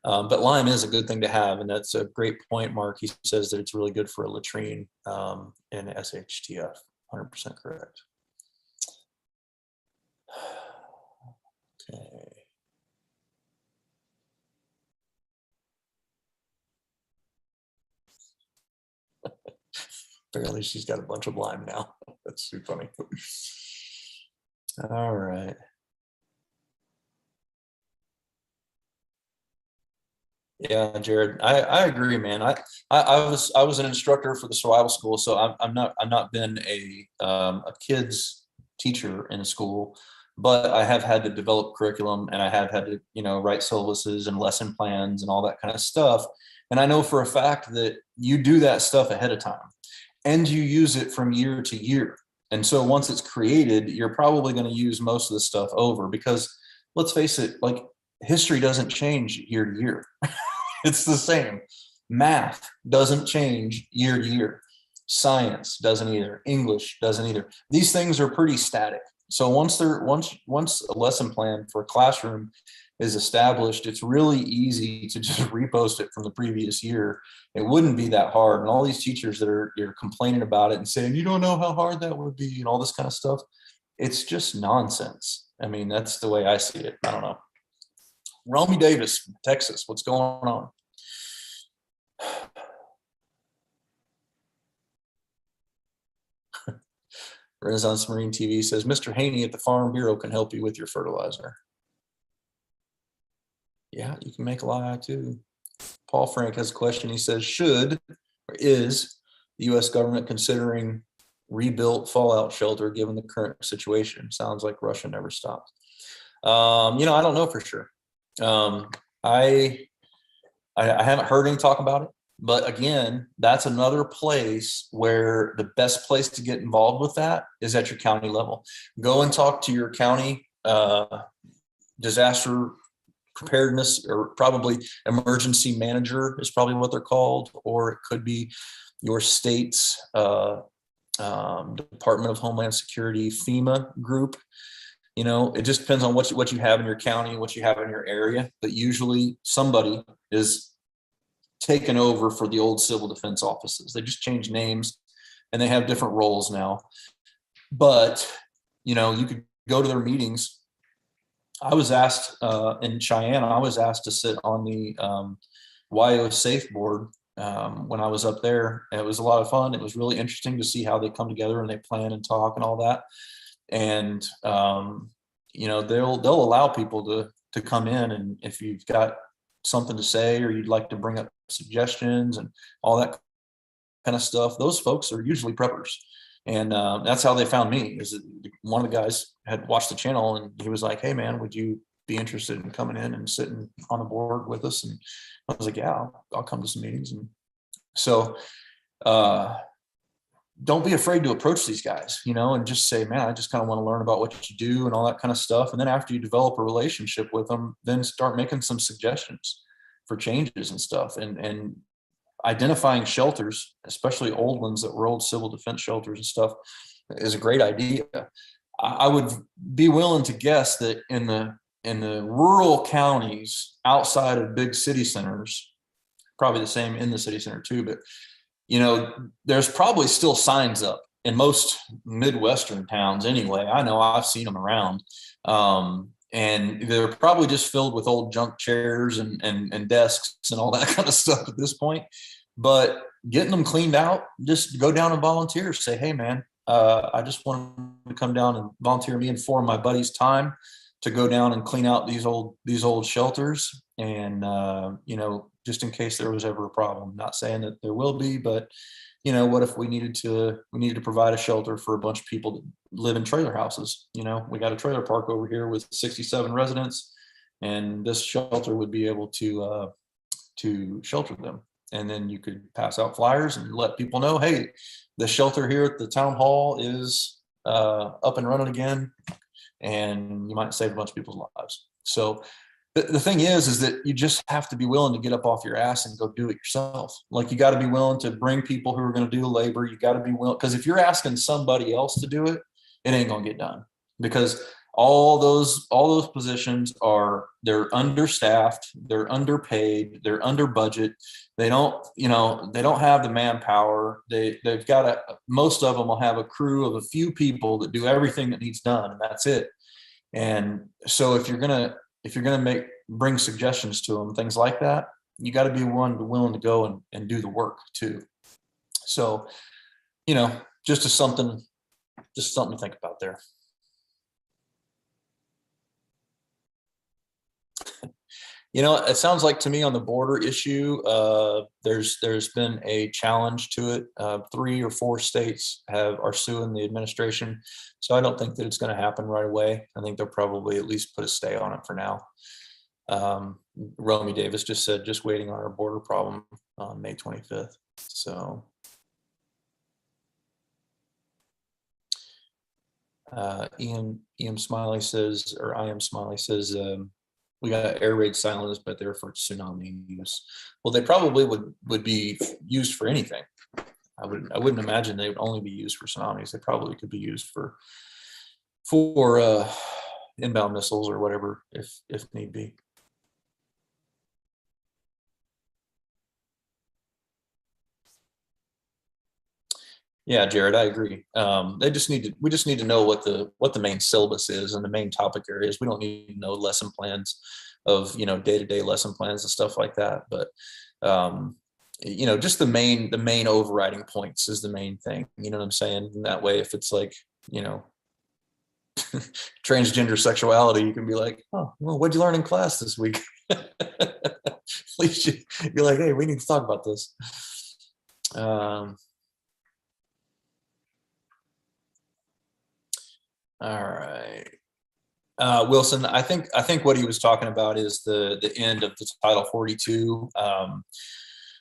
But lime is a good thing to have, and that's a great point, Mark. He says that it's really good for a latrine and SHTF. 100% correct. Okay. Apparently she's got a bunch of lime now. That's too funny. All right. Yeah, Jared, I agree, man. I was an instructor for the survival school, so I'm not been a kids teacher in a school, but I have had to develop curriculum, and I have had to, you know, write syllabuses and lesson plans and all that kind of stuff. And I know for a fact that you do that stuff ahead of time, and you use it from year to year. And so once it's created, you're probably going to use most of the stuff over, because let's face it, like, history doesn't change year to year. It's the same. Math doesn't change year to year. Science doesn't either. English doesn't either. These things are pretty static. So once a lesson plan for a classroom is established, it's really easy to just repost it from the previous year. It wouldn't be that hard. And all these teachers that are complaining about it and saying, you don't know how hard that would be and all this kind of stuff, it's just nonsense. I mean, that's the way I see it. I don't know. Romy Davis, Texas, what's going on? Renaissance Marine TV says, Mr. Haney at the Farm Bureau can help you with your fertilizer. Yeah, you can make lye too. Paul Frank has a question. He says, should or is the U.S. government considering rebuilt fallout shelter given the current situation? Sounds like Russia never stopped. You know, I don't know for sure. I haven't heard any talk about it, but again, that's another place where the best place to get involved with that is at your county level. Go and talk to your county disaster preparedness, or probably emergency manager is probably what they're called, or it could be your state's Department of Homeland Security, FEMA group. You know, it just depends on what you have in your county, what you have in your area. But usually somebody is taken over for the old civil defense offices. They just change names and they have different roles now. But, you know, you could go to their meetings. I was asked in Cheyenne, I was asked to sit on the YO Safe board when I was up there. And it was a lot of fun. It was really interesting to see how they come together and they plan and talk and all that. And you know, they'll allow people to come in, and if you've got something to say or you'd like to bring up suggestions and all that kind of stuff, those folks are usually preppers. And that's how they found me. Is one of the guys had watched the channel and he was like, hey man, would you be interested in coming in and sitting on the board with us? And I was like, yeah, I'll come to some meetings. And so don't be afraid to approach these guys, you know, and just say, man, I just kind of want to learn about what you do and all that kind of stuff. And then after you develop a relationship with them, then start making some suggestions for changes and stuff. And identifying shelters, especially old ones that were old civil defense shelters and stuff, is a great idea. I would be willing to guess that in the rural counties outside of big city centers, probably the same in the city center too, but you know, there's probably still signs up in most Midwestern towns anyway. I know I've seen them around. And they're probably just filled with old junk chairs and desks and all that kind of stuff at this point. But getting them cleaned out, just go down and volunteer. Say, hey, man, I just want to come down and volunteer me and four of my buddies' time to go down and clean out these old shelters. And, you know, just in case there was ever a problem. Not saying that there will be, but you know, what if we needed to provide a shelter for a bunch of people that live in trailer houses? You know, we got a trailer park over here with 67 residents, and this shelter would be able to shelter them. And then you could pass out flyers and let people know, hey, the shelter here at the town hall is up and running again, and you might save a bunch of people's lives. So the thing is that you just have to be willing to get up off your ass and go do it yourself. Like, you got to be willing to bring people who are going to do the labor. You got to be willing, because if you're asking somebody else to do it, it ain't going to get done. Because all those positions they're understaffed, they're underpaid, they're under budget. They don't have the manpower. They've got most of them will have a crew of a few people that do everything that needs done, and that's it. And so if you're gonna bring suggestions to them, things like that, you got to be willing to go and do the work too. So, just something to think about there. It sounds like to me on the border issue, there's been a challenge to it. 3 or 4 states are suing the administration. So I don't think that it's going to happen right away. I think they'll probably at least put a stay on it for now. Romy Davis just said, just waiting on our border problem on May 25th. So Ian Smiley says, or I am Smiley says, we got air raid silos, but they're for tsunami use. Well, they probably would be used for anything. I wouldn't imagine they would only be used for tsunamis. They probably could be used for inbound missiles or whatever, if need be. Yeah, Jared, I agree. We just need to know what the main syllabus is and the main topic areas. We don't need to know lesson plans of day-to-day lesson plans and stuff like that. But just the main overriding points is the main thing. You know what I'm saying? And that way, if it's like transgender sexuality, you can be like, oh, well, what'd you learn in class this week? At least you're like, hey, we need to talk about this. All right. Wilson, I think what he was talking about is the end of the Title 42,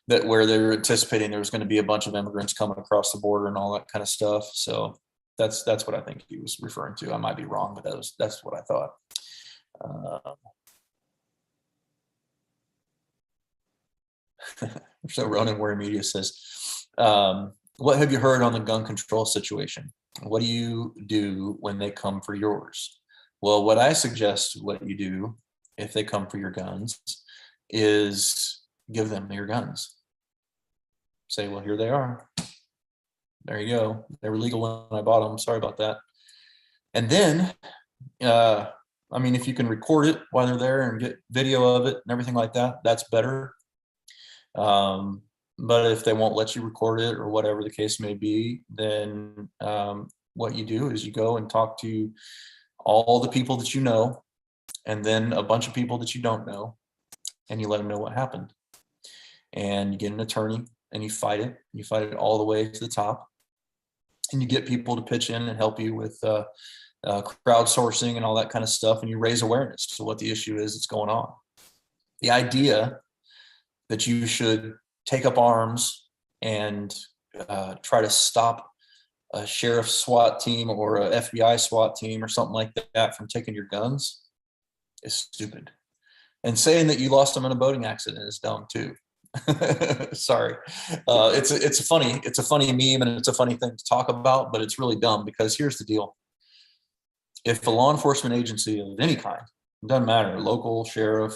that where they were anticipating there was going to be a bunch of immigrants coming across the border and all that kind of stuff. So that's what I think he was referring to. I might be wrong, but that's what I thought. So Ronan Ware Media says, what have you heard on the gun control situation? What do you do when they come for yours? Well, what I suggest what you do if they come for your guns is give them your guns. Say, well, here they are. There you go. They were legal when I bought them. Sorry about that. And then, if you can record it while they're there and get video of it and everything like that, that's better. But if they won't let you record it or whatever the case may be, then what you do is you go and talk to all the people that you know, and then a bunch of people that you don't know, and you let them know what happened. And you get an attorney and you fight it. You fight it all the way to the top. And you get people to pitch in and help you with crowdsourcing and all that kind of stuff. And you raise awareness to what the issue is that's going on. The idea that you should take up arms and try to stop a sheriff's SWAT team or a FBI SWAT team or something like that from taking your guns is stupid. And saying that you lost them in a boating accident is dumb too. Sorry. It's a funny meme and it's a funny thing to talk about, but it's really dumb because here's the deal. If a law enforcement agency of any kind, it doesn't matter, local, sheriff,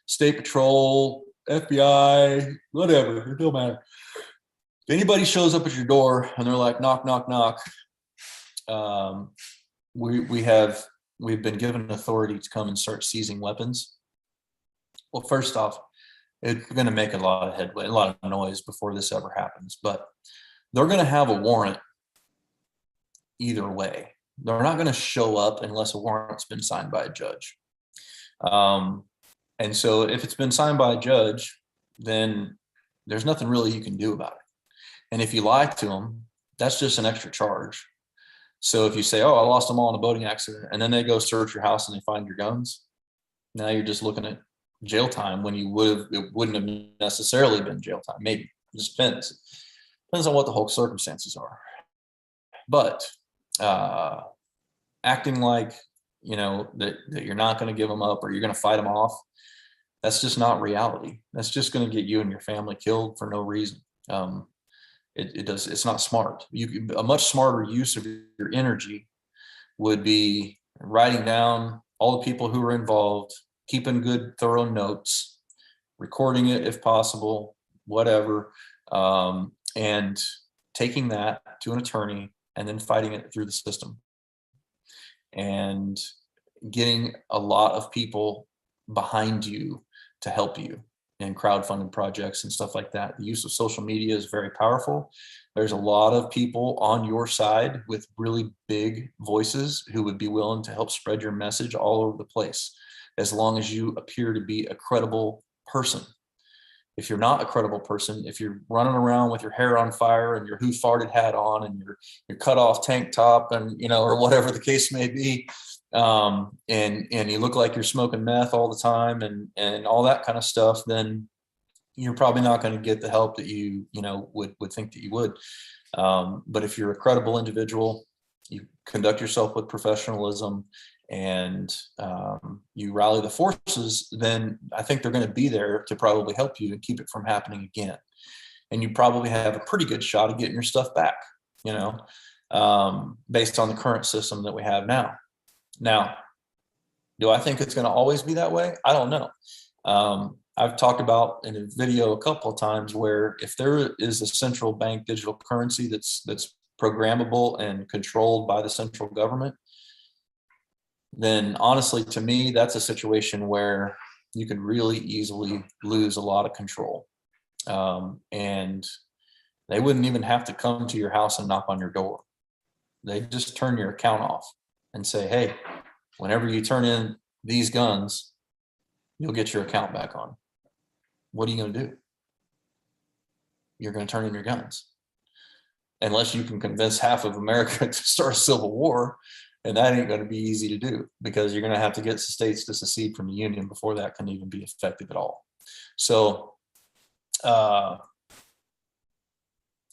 state patrol, FBI, whatever, it don't matter. If anybody shows up at your door and they're like, knock, knock, knock, we've been given authority to come and start seizing weapons. Well, first off, it's going to make a lot of headway, a lot of noise before this ever happens, but they're going to have a warrant either way. They're not going to show up unless a warrant's been signed by a judge. And so if it's been signed by a judge, then there's nothing really you can do about it. And if you lie to them, that's just an extra charge. So if you say, oh, I lost them all in a boating accident, and then they go search your house and they find your guns, now you're just looking at jail time when it wouldn't have necessarily been jail time. Maybe it just depends on what the whole circumstances are. But acting like that you're not going to give them up or you're going to fight them off, that's just not reality. That's just going to get you and your family killed for no reason. It's not smart. A much smarter use of your energy would be writing down all the people who were involved, keeping good, thorough notes, recording it if possible, whatever, and taking that to an attorney and then fighting it through the system and getting a lot of people behind you to help you in crowdfunding projects and stuff like that. The use of social media is very powerful. There's a lot of people on your side with really big voices who would be willing to help spread your message all over the place, as long as you appear to be a credible person. If you're not a credible person, if you're running around with your hair on fire and your who farted hat on and your cut off tank top and, or whatever the case may be, and you look like you're smoking meth all the time and all that kind of stuff, then you're probably not going to get the help that you would think that you would. But if you're a credible individual, you conduct yourself with professionalism, and you rally the forces, then I think they're going to be there to probably help you and keep it from happening again. And you probably have a pretty good shot of getting your stuff back, based on the current system that we have now. Now, do I think it's going to always be that way? I don't know. I've talked about in a video a couple of times where if there is a central bank digital currency that's programmable and controlled by the central government, then honestly, to me, that's a situation where you could really easily lose a lot of control. And they wouldn't even have to come to your house and knock on your door. They just turn your account off and say, hey, whenever you turn in these guns, you'll get your account back on. What are you going to do? You're going to turn in your guns. Unless you can convince half of America to start a civil war, and that ain't going to be easy to do, because you're going to have to get the states to secede from the union before that can even be effective at all. So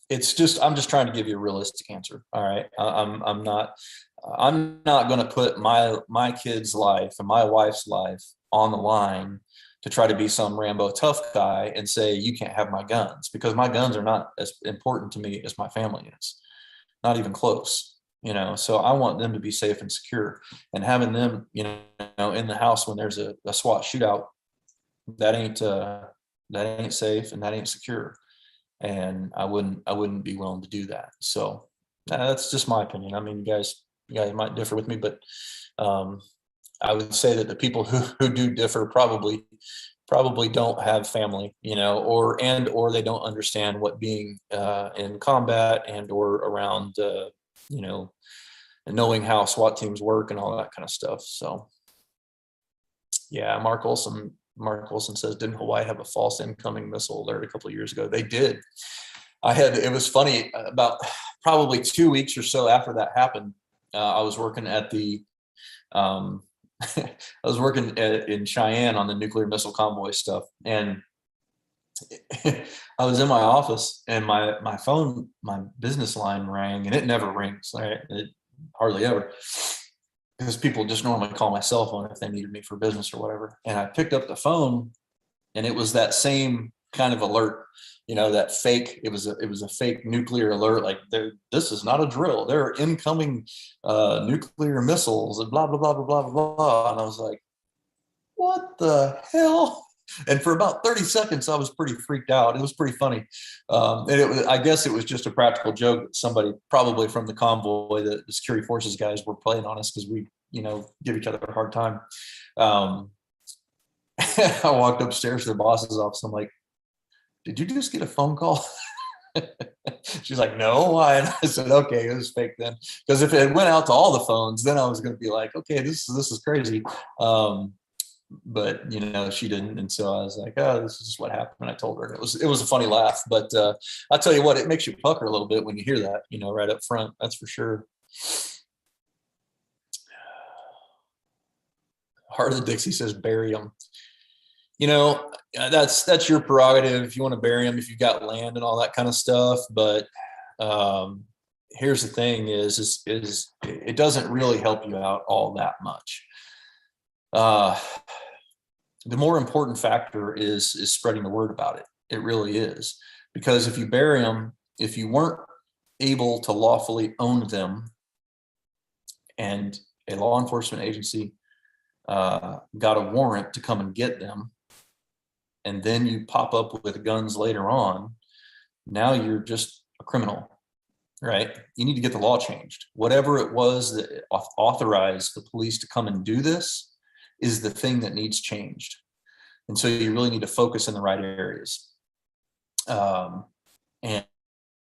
it's just, I'm just trying to give you a realistic answer. All right. I'm not going to put my kid's life and my wife's life on the line to try to be some Rambo tough guy and say, you can't have my guns, because my guns are not as important to me as my family is. Not even close. So I want them to be safe and secure, and having them, in the house when there's a SWAT shootout, that ain't safe and that ain't secure. And I wouldn't be willing to do that. So that's just my opinion. I mean, you guys might differ with me, but I would say that the people who do differ probably don't have family, or they don't understand what being in combat and or around, and knowing how SWAT teams work and all that kind of stuff. So yeah, Mark Olson says, didn't Hawaii have a false incoming missile alert a couple of years ago? They did. It was funny, about probably 2 weeks or so after that happened, I was working at in Cheyenne on the nuclear missile convoy stuff. And I was in my office and my phone, my business line rang, and it never rings. Right? It hardly ever, because people just normally call my cell phone if they needed me for business or whatever. And I picked up the phone, and it was that same kind of alert, that fake. It was a fake nuclear alert. Like, this is not a drill. There are incoming nuclear missiles and blah blah blah blah blah blah. And I was like, what the hell? And for about 30 seconds, I was pretty freaked out. It was pretty funny. And I guess it was just a practical joke that somebody probably from the convoy, the security forces guys, were playing on us because we, give each other a hard time. I walked upstairs to the boss's office. I'm like, did you just get a phone call? She's like, no, why? And I said, okay, it was fake then. Because if it went out to all the phones, then I was going to be like, okay, this is crazy. But she didn't, and so I was like, oh, this is just what happened. And I told her, and it was a funny laugh. But I'll tell you what, it makes you pucker a little bit when you hear that, right up front. That's for sure. Heart of the Dixie says, bury them. That's your prerogative if you want to bury them, if you've got land and all that kind of stuff. But here's the thing: is it doesn't really help you out all that much. The more important factor is spreading the word about it. It really is, because if you bury them, if you weren't able to lawfully own them, and a law enforcement agency got a warrant to come and get them, and then you pop up with guns later on, now you're just a criminal, right? You need to get the law changed. Whatever it was that authorized the police to come and do this is the thing that needs changed. And so you really need to focus in the right areas.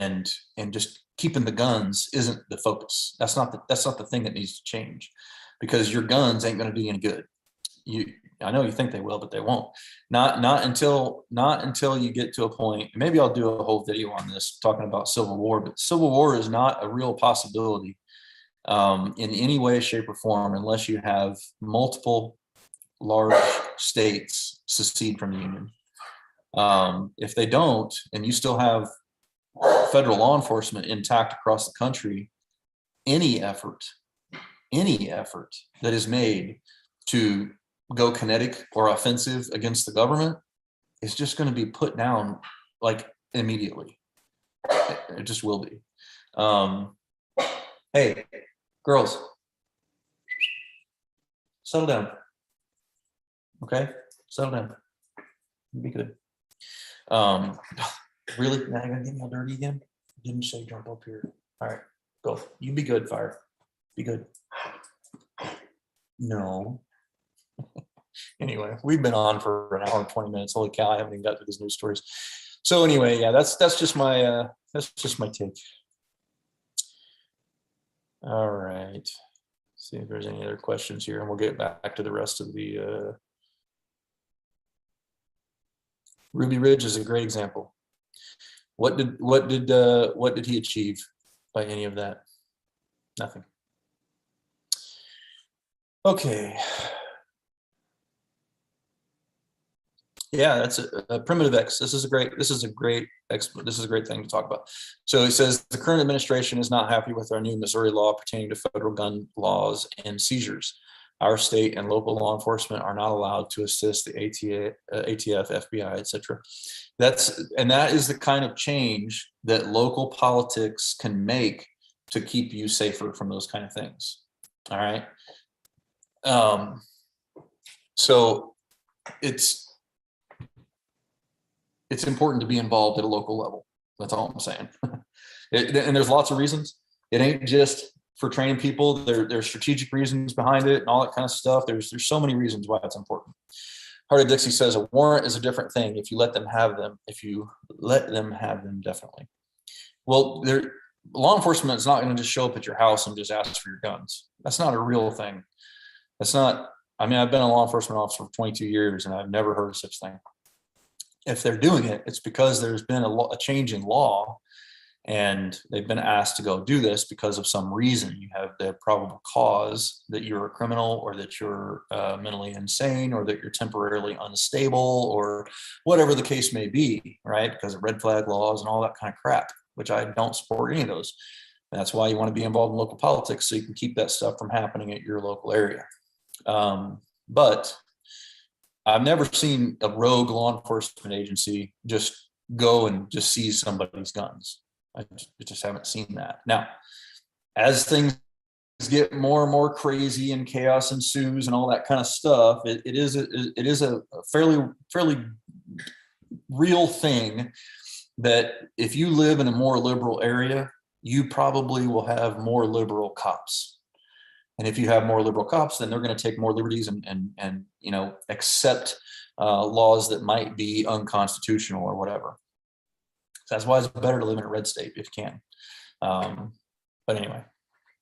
And just keeping the guns isn't the focus. That's not the thing that needs to change, because your guns ain't going to do you any good. I know you think they will, but they won't. Not until you get to a point. Maybe I'll do a whole video on this talking about civil war, but civil war is not a real possibility in any way, shape, or form unless you have multiple large states secede from the union. If they don't, and you still have federal law enforcement intact across the country, any effort that is made to go kinetic or offensive against the government is just going to be put down like immediately. It just will be. Hey, girls, settle down. Okay, settle down. Be good. Really? Now you're gonna get me all dirty again? Didn't say jump up here. All right, go. You be good, Fire. Be good. No. Anyway, we've been on for an hour and 20 minutes. Holy cow, I haven't even got to these news stories. So anyway, yeah, that's just my take. All right. See if there's any other questions here, and we'll get back to the rest of the Ruby Ridge is a great example. What did he achieve by any of that? Nothing. Okay. Yeah, that's a primitive X. This is a great thing to talk about. So he says the current administration is not happy with our new Missouri law pertaining to federal gun laws and seizures. Our state and local law enforcement are not allowed to assist the ATF, FBI, etc. That is the kind of change that local politics can make to keep you safer from those kind of things. All right. So it's important to be involved at a local level. That's all I'm saying. And there's lots of reasons. It ain't just for training people. There's strategic reasons behind it and all that kind of stuff. There's so many reasons why it's important. Heart of Dixie says a warrant is a different thing. If you let them have them, definitely. Well, law enforcement is not going to just show up at your house and just ask for your guns. That's not a real thing. That's not. I mean, I've been a law enforcement officer for 22 years, and I've never heard of such thing. If they're doing it, it's because there's been a change in law, and they've been asked to go do this because of some reason. You have the probable cause that you're a criminal, or that you're mentally insane, or that you're temporarily unstable, or whatever the case may be, right? Because of red flag laws and all that kind of crap, which I don't support any of those. And that's why you want to be involved in local politics, so you can keep that stuff from happening at your local area. But I've never seen a rogue law enforcement agency just go and just seize somebody's guns. I just haven't seen that. Now, as things get more and more crazy and chaos ensues and all that kind of stuff, it is a fairly real thing that if you live in a more liberal area, you probably will have more liberal cops. And if you have more liberal cops, then they're going to take more liberties and accept laws that might be unconstitutional or whatever. So that's why it's better to live in a red state if you can. But anyway,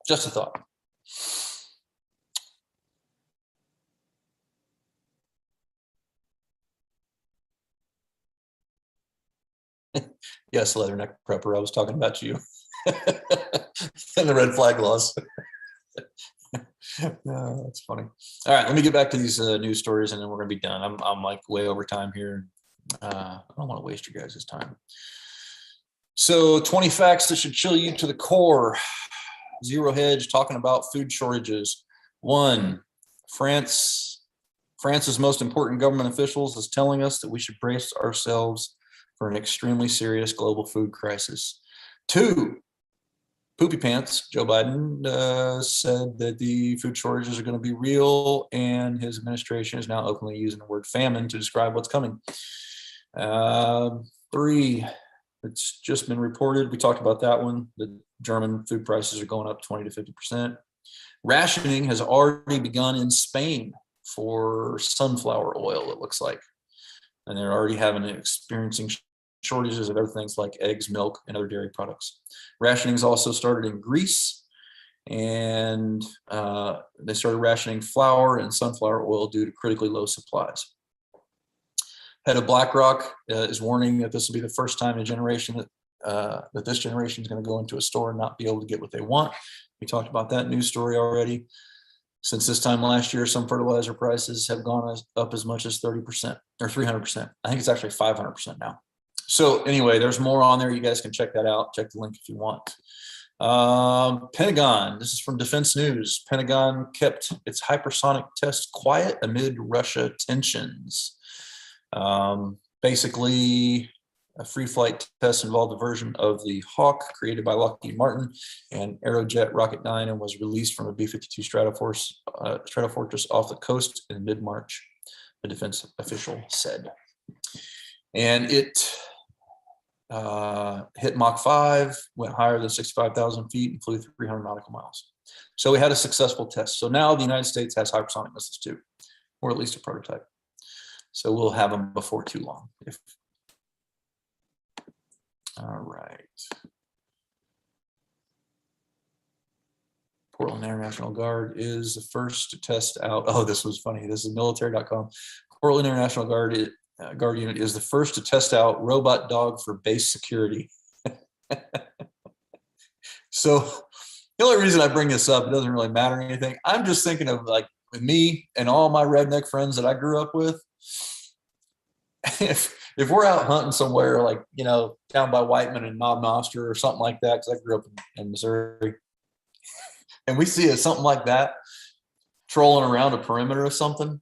just a thought. Yes, Leatherneck Prepper, I was talking about you and the red flag laws. No, that's funny. All right, let me get back to these news stories, and then we're gonna be done. I'm like way over time here. I don't want to waste your guys' time. So 20 facts that should chill you to the core. Zero Hedge talking about food shortages. 1, France's most important government officials is telling us that we should brace ourselves for an extremely serious global food crisis. 2, poopy pants, Joe Biden said that the food shortages are going to be real, and his administration is now openly using the word famine to describe what's coming. 3, it's just been reported. We talked about that one. The German food prices are going up 20 to 50%. Rationing has already begun in Spain for sunflower oil, it looks like. And they're already experiencing shortages of other things like eggs, milk, and other dairy products. Rationing has also started in Greece, and they started rationing flour and sunflower oil due to critically low supplies. Head of BlackRock is warning that this will be the first time in a generation that this generation is going to go into a store and not be able to get what they want. We talked about that news story already. Since this time last year, some fertilizer prices have gone up as much as 30% or 300%. I think it's actually 500% now. So anyway, there's more on there. You guys can check that out. Check the link if you want. Pentagon, this is from Defense News. Pentagon kept its hypersonic test quiet amid Russia tensions. Basically, a free flight test involved a version of the Hawk created by Lockheed Martin and Aerojet Rocket 9 and was released from a B-52 Stratofortress off the coast in mid-March, the defense official said. And it hit Mach 5, went higher than 65,000 feet, and flew 300 nautical miles. So we had a successful test. So now the United States has hypersonic missiles too, or at least a prototype. So we'll have them before too long. All right. Portland International Guard is the first to test out. Oh, this was funny. This is military.com. Portland International Guard Unit is the first to test out robot dog for base security. So the only reason I bring this up, it doesn't really matter anything. I'm just thinking of like with me and all my redneck friends that I grew up with. If we're out hunting somewhere, like, you know, down by Whiteman and Knob Noster or something like that, because I grew up in Missouri, and we see something like that trolling around a perimeter or something,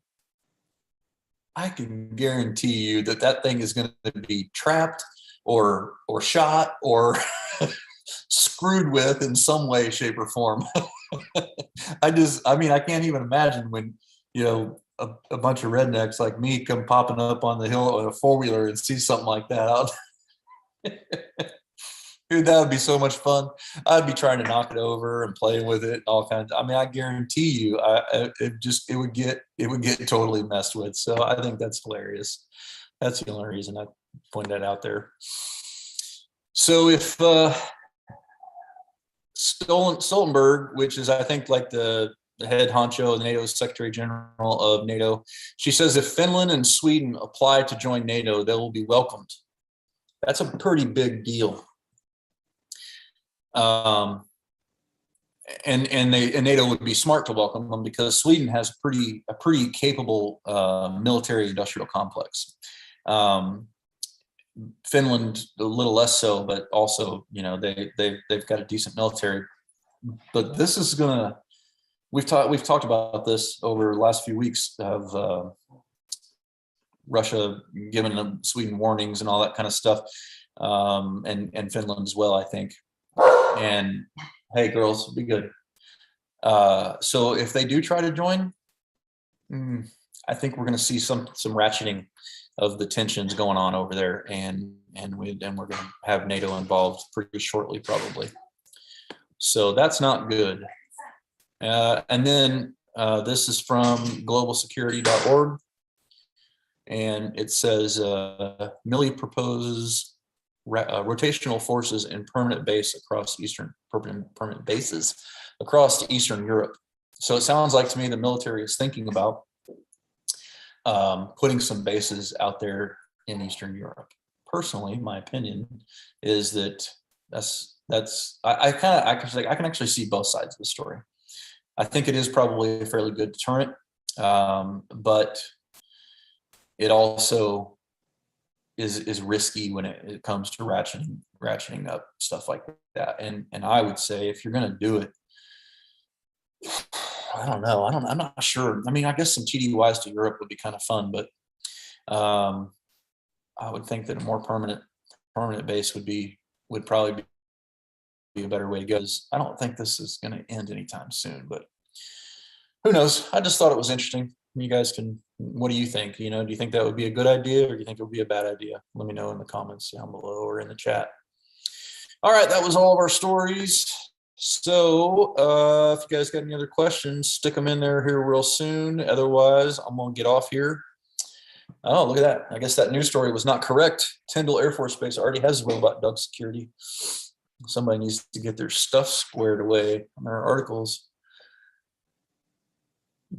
I can guarantee you that that thing is going to be trapped or shot or screwed with in some way, shape, or form. I mean, I can't even imagine when, you know, a bunch of rednecks like me come popping up on the hill on a 4-wheeler and see something like that. Dude, that would be so much fun. I'd be trying to knock it over and playing with it, all kinds. I mean, I guarantee you, it would get totally messed with. So I think that's hilarious. That's the only reason I point that out there. So if Stoltenberg, which is I think like the head honcho, the NATO Secretary General of NATO, she says if Finland and Sweden apply to join NATO, they will be welcomed. That's a pretty big deal. And NATO would be smart to welcome them because Sweden has a pretty capable military industrial complex. Finland a little less so, but also, you know, they've got a decent military. But this is gonna. We've talked about this over the last few weeks of Russia giving Sweden warnings and all that kind of stuff, and Finland as well, I think. And hey, girls, be good. So if they do try to join, I think we're going to see some ratcheting of the tensions going on over there, and we're going to have NATO involved pretty shortly, probably. So that's not good. And then this is from globalsecurity.org, and it says Milley proposes rotational forces in permanent bases across Eastern Europe. So it sounds like to me the military is thinking about putting some bases out there in Eastern Europe. Personally, my opinion is that I can actually see both sides of the story. I think it is probably a fairly good deterrent, but it also is risky when it comes to ratcheting up stuff like that. And I would say if you're going to do it, I don't know. I'm not sure. I mean, I guess some TDYs to Europe would be kind of fun, but I would think that a more permanent base would probably a better way to go. I don't think this is going to end anytime soon, but who knows? I just thought it was interesting. You guys what do you think? Do you think that would be a good idea, or do you think it would be a bad idea? Let me know in the comments down below or in the chat. All right, that was all of our stories. So if you guys got any other questions, stick them in there here real soon. Otherwise, I'm going to get off here. Oh, look at that. I guess that news story was not correct. Tyndall Air Force Base already has robot dog security. Somebody needs to get their stuff squared away on their articles.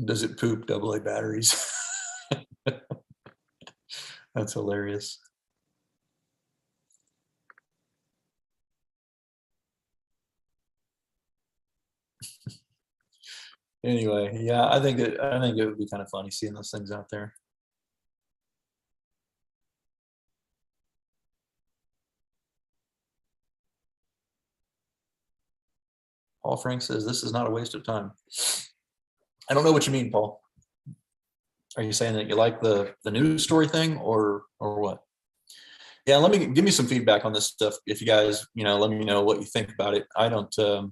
Does it poop AA batteries? That's hilarious. Anyway, yeah, I think it would be kind of funny seeing those things out there. Paul Frank says this is not a waste of time. I don't know what you mean, Paul. Are you saying that you like the news story thing, or what? Yeah, give me some feedback on this stuff. If you guys, let me know what you think about it. I don't know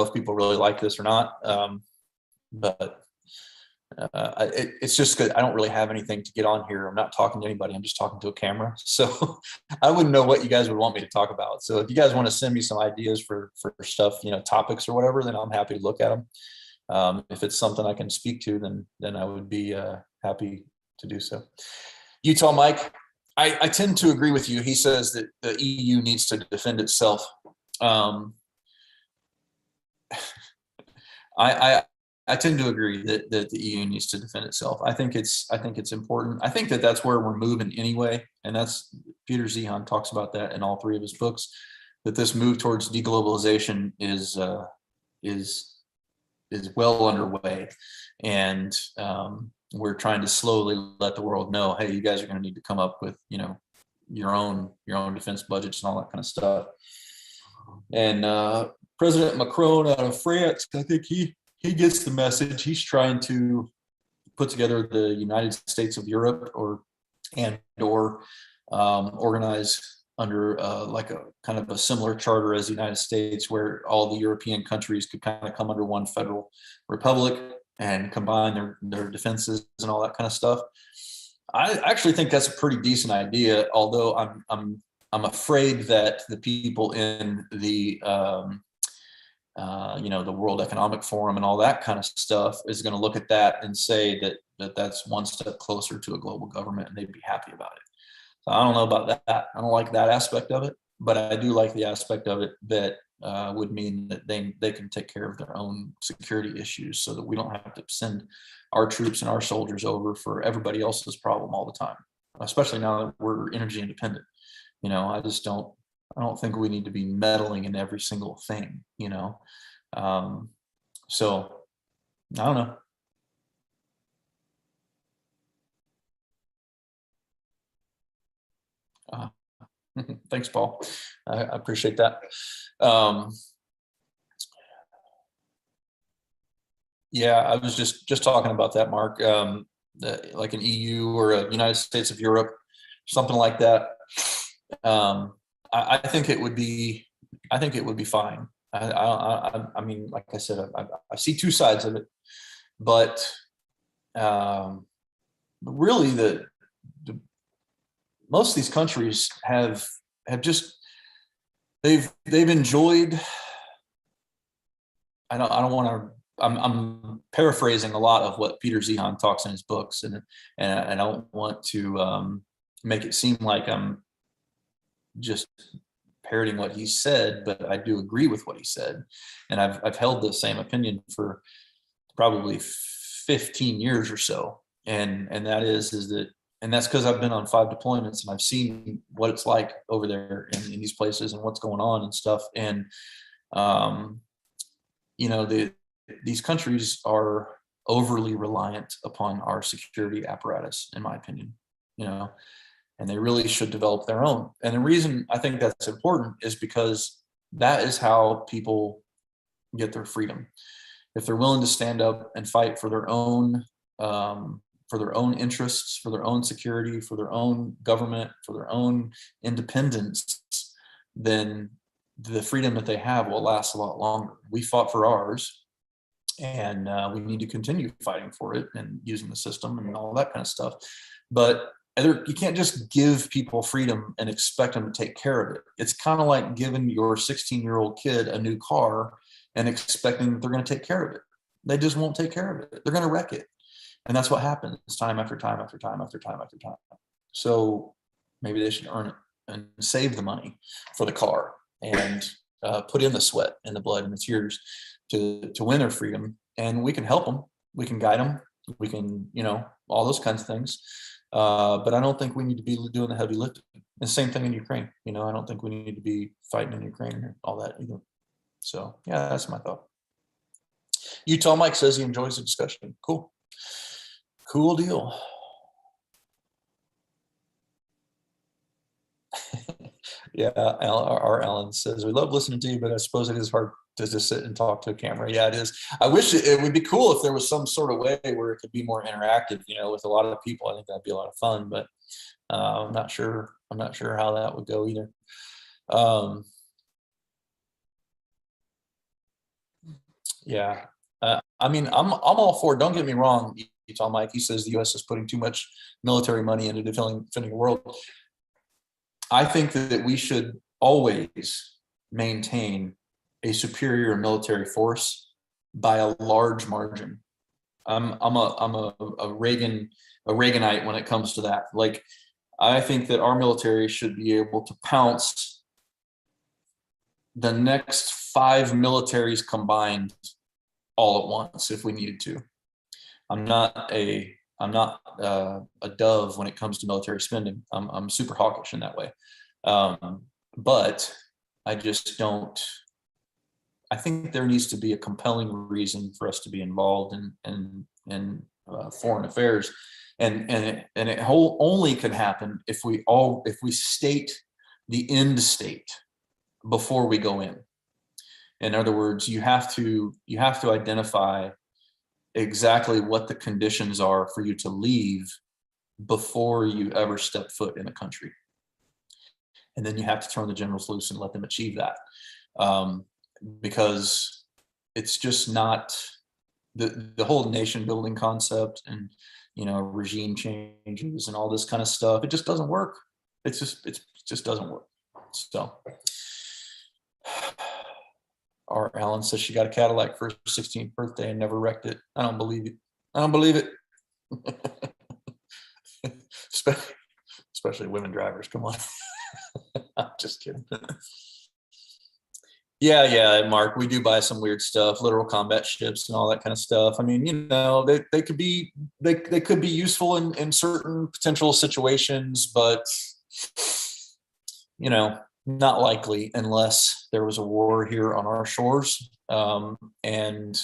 if people really like this or not, but it's just good. I don't really have anything to get on here. I'm not talking to anybody. I'm just talking to a camera. So I wouldn't know what you guys would want me to talk about. So if you guys want to send me some ideas for stuff, topics or whatever, then I'm happy to look at them. If it's something I can speak to, then I would be happy to do so. Utah Mike, I tend to agree with you. He says that the EU needs to defend itself. I tend to agree that the EU needs to defend itself. I think it's important. I think that's where we're moving anyway, and that's Peter Zeihan talks about that in all three of his books. That this move towards de-globalization is well underway, and we're trying to slowly let the world know, hey, you guys are going to need to come up with your own defense budgets and all that kind of stuff. And President Macron out of France, I think he gets the message. He's trying to put together the United States of Europe, or organize under like a kind of a similar charter as the United States, where all the European countries could kind of come under one federal republic and combine their defenses and all that kind of stuff. I actually think that's a pretty decent idea, although I'm afraid that the people in the the World Economic Forum and all that kind of stuff is going to look at that and say that's one step closer to a global government, and they'd be happy about it. So I don't know about that. I don't like that aspect of it, but I do like the aspect of it that would mean that they can take care of their own security issues, so that we don't have to send our troops and our soldiers over for everybody else's problem all the time, especially now that we're energy independent. I don't think we need to be meddling in every single thing, so I don't know. Thanks, Paul. I appreciate that. Yeah, I was just talking about that, Mark. Like an EU or a United States of Europe, something like that. I think it would be fine. I mean, like I said, I see two sides of it, but really most of these countries have just they've enjoyed. I don't want to. I'm paraphrasing a lot of what Peter Zeihan talks in his books, and I don't want to make it seem like I'm just parroting what he said, but I do agree with what he said, and I've held the same opinion for probably 15 years or so, and that is that, and that's because I've been on 5 deployments and I've seen what it's like over there in these places and what's going on and stuff, and these countries are overly reliant upon our security apparatus, in my opinion, and they really should develop their own. And the reason I think that's important is because that is how people get their freedom. If they're willing to stand up and fight for their own interests, for their own security, for their own government, for their own independence, then the freedom that they have will last a lot longer. We fought for ours, and we need to continue fighting for it and using the system and all that kind of stuff. But you can't just give people freedom and expect them to take care of it. It's kind of like giving your 16-year-old kid a new car and expecting that they're going to take care of it. They just won't take care of it. They're going to wreck it. And that's what happens time after time after time after time after time. So maybe they should earn it and save the money for the car and put in the sweat and the blood and the tears to win their freedom. And we can help them. We can guide them. We can, all those kinds of things. But I don't think we need to be doing the heavy lifting. The same thing in Ukraine. I don't think we need to be fighting in Ukraine and all that either. So yeah, that's my thought. Utah Mike says he enjoys the discussion. Cool. Cool deal. Yeah, our Alan says, we love listening to you, but I suppose it is hard to just sit and talk to a camera. Yeah, it is. I wish it would be cool if there was some sort of way where it could be more interactive, with a lot of people. I think that'd be a lot of fun, but I'm not sure how that would go either. Yeah. I mean, I'm all for it. Don't get me wrong, Utah Mike. He says the U.S. is putting too much military money into defending the world. I think that we should always maintain a superior military force by a large margin. I'm a Reaganite when it comes to that. Like, I think that our military should be able to pounce the next 5 militaries combined all at once if we needed to. I'm not a dove when it comes to military spending. I'm super hawkish in that way. But I just don't. I think there needs to be a compelling reason for us to be involved in foreign affairs, and it only could happen if we state the end state before we go in. In other words, you have to identify exactly what the conditions are for you to leave before you ever step foot in a country. And then you have to turn the generals loose and let them achieve that. Because it's just not the whole nation building concept and, regime changes and all this kind of stuff. It just doesn't work. It just doesn't work. So our Alan says she got a Cadillac for her 16th birthday and never wrecked it. I don't believe it. Especially women drivers. Come on. I'm just kidding. Yeah, Mark, we do buy some weird stuff, literal combat ships and all that kind of stuff. I mean, they could be useful in certain potential situations, but not likely unless there was a war here on our shores, and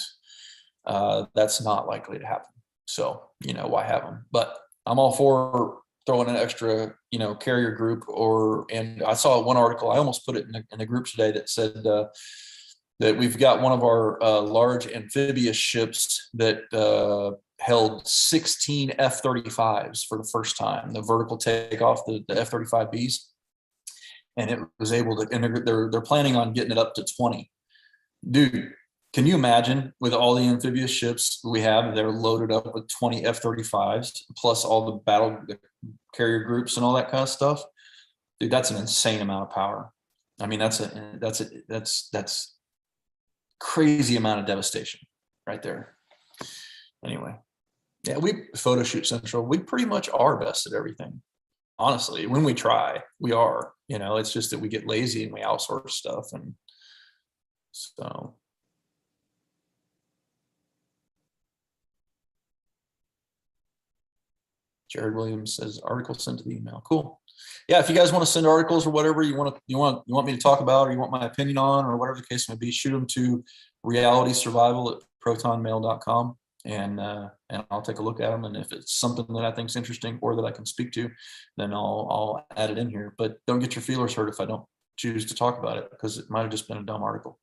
that's not likely to happen. So why have them? But I'm all for throwing an extra carrier group, and I saw one article, I almost put it in the group today, that said that we've got one of our large amphibious ships that held 16 F-35s for the first time, the vertical takeoff, the F-35Bs, and it was able to, and they're planning on getting it up to 20. Dude, can you imagine, with all the amphibious ships we have, they're loaded up with 20 F-35s plus all the battle carrier groups and all that kind of stuff? Dude, that's an insane amount of power. I mean, that's crazy amount of devastation right there. Anyway, yeah, we Photo Shoot Central, we pretty much are best at everything. Honestly, when we try, we are. It's just that we get lazy and we outsource stuff, and so. Jared Williams says article sent to the email. Cool. Yeah, if you guys want to send articles or whatever you want me to talk about, or you want my opinion on, or whatever the case may be, shoot them to realitysurvival@protonmail.com, and I'll take a look at them. And if it's something that I think is interesting or that I can speak to, then I'll add it in here. But don't get your feelers hurt if I don't choose to talk about it, because it might have just been a dumb article.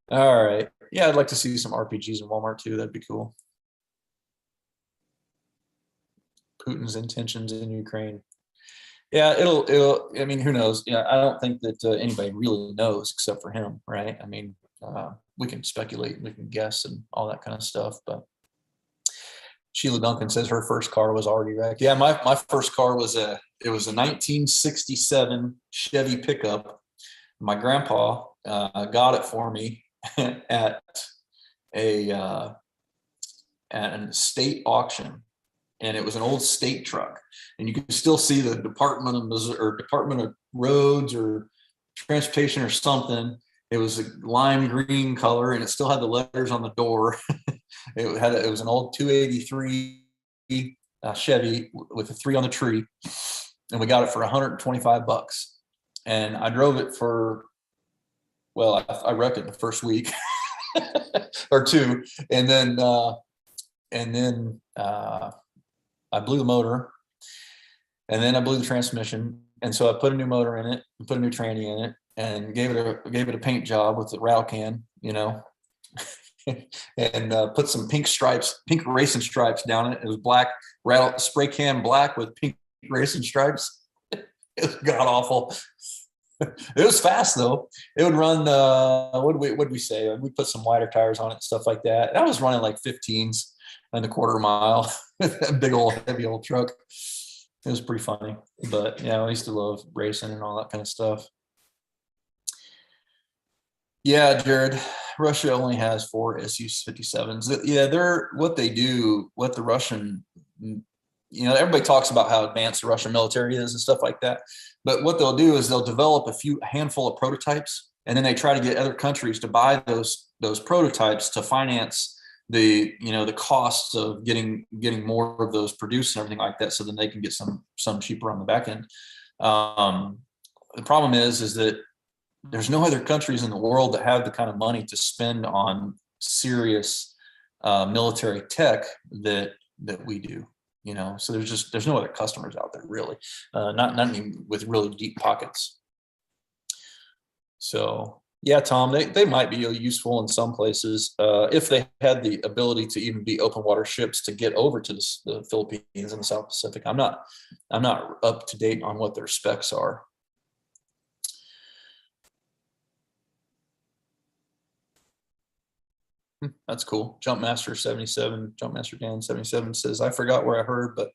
All right. Yeah, I'd like to see some RPGs in Walmart too. That'd be cool. Putin's intentions in Ukraine. Yeah, it'll, I mean, who knows? Yeah, I don't think that anybody really knows except for him, right? I mean, we can speculate, we can guess and all that kind of stuff, but Sheila Duncan says her first car was already wrecked. Yeah, my first car was it was a 1967 Chevy pickup. My grandpa got it for me at a at an estate auction, and it was an old state truck, and you can still see the Department of Missouri or Department of Roads or Transportation or something. It was a lime green color, and it still had the letters on the door. It was an old 283 Chevy with a 3 on the tree, and we got it for $125. And I drove it for, well, I wrecked it the first week or two, and then I blew the motor, and then I blew the transmission, and so I put a new motor in it, put a new tranny in it, and gave it a paint job with the rattle can, and put some pink racing stripes down it. It was black rattle spray can black with pink racing stripes. It was god awful. It was fast though. It would run. What did we say? We put some wider tires on it, stuff like that. And I was running like 15s and a quarter mile. That big old heavy old truck. It was pretty funny. But yeah, I used to love racing and all that kind of stuff. Yeah, Jared. Russia only has 4 Su-57s. Yeah, what the Russian, everybody talks about how advanced the Russian military is and stuff like that. But what they'll do is they'll develop a handful of prototypes, and then they try to get other countries to buy those prototypes to finance the costs of getting more of those produced and everything like that, so then they can get some cheaper on the back end. The problem is that there's no other countries in the world that have the kind of money to spend on serious military tech that we do. So there's no other customers out there really, not even with really deep pockets. So yeah, Tom, they might be useful in some places if they had the ability to even be open water ships to get over to the Philippines and the South Pacific. I'm not up to date on what their specs are. That's cool. Jumpmaster 77, Jumpmaster Dan 77 says, I forgot where I heard, but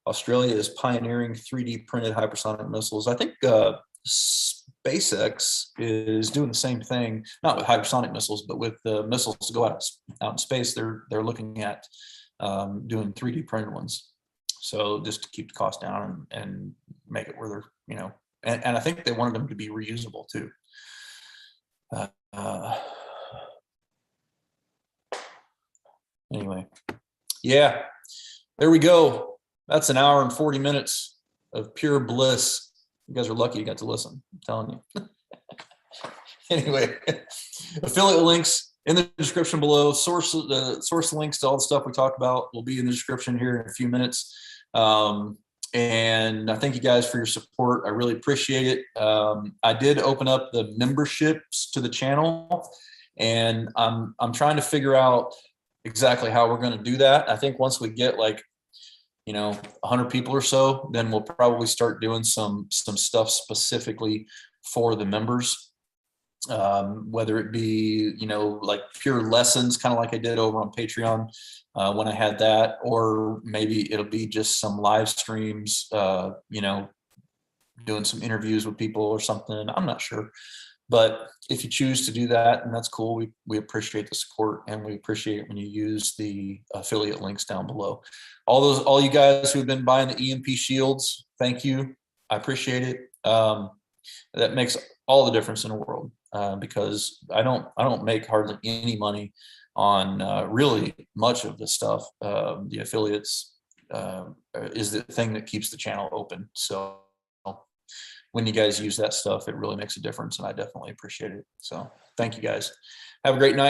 Australia is pioneering 3D printed hypersonic missiles. I think SpaceX is doing the same thing, not with hypersonic missiles, but with missiles to go out in space. They're looking at doing 3D printed ones. So just to keep the cost down and make it where they're, and I think they wanted them to be reusable too. Anyway, yeah, there we go. That's an hour and 40 minutes of pure bliss. You guys are lucky you got to listen. I'm telling you. Anyway, affiliate links in the description below. Source links to all the stuff we talked about will be in the description here in a few minutes. And I thank you guys for your support. I really appreciate it. I did open up the memberships to the channel, and I'm trying to figure out exactly how we're going to do that. I think once we get 100 people or so, then we'll probably start doing some stuff specifically for the members, whether it be like pure lessons, kind of like I did over on Patreon when I had that, or maybe it'll be just some live streams, doing some interviews with people or something. I'm not sure. But if you choose to do that, and that's cool, we appreciate the support, and we appreciate it when you use the affiliate links down below. All you guys who've been buying the EMP shields, thank you. I appreciate it. That makes all the difference in the world, because I don't make hardly any money on really much of the stuff. The affiliates is the thing that keeps the channel open. So when you guys use that stuff, it really makes a difference, and I definitely appreciate it. So thank you guys. Have a great night.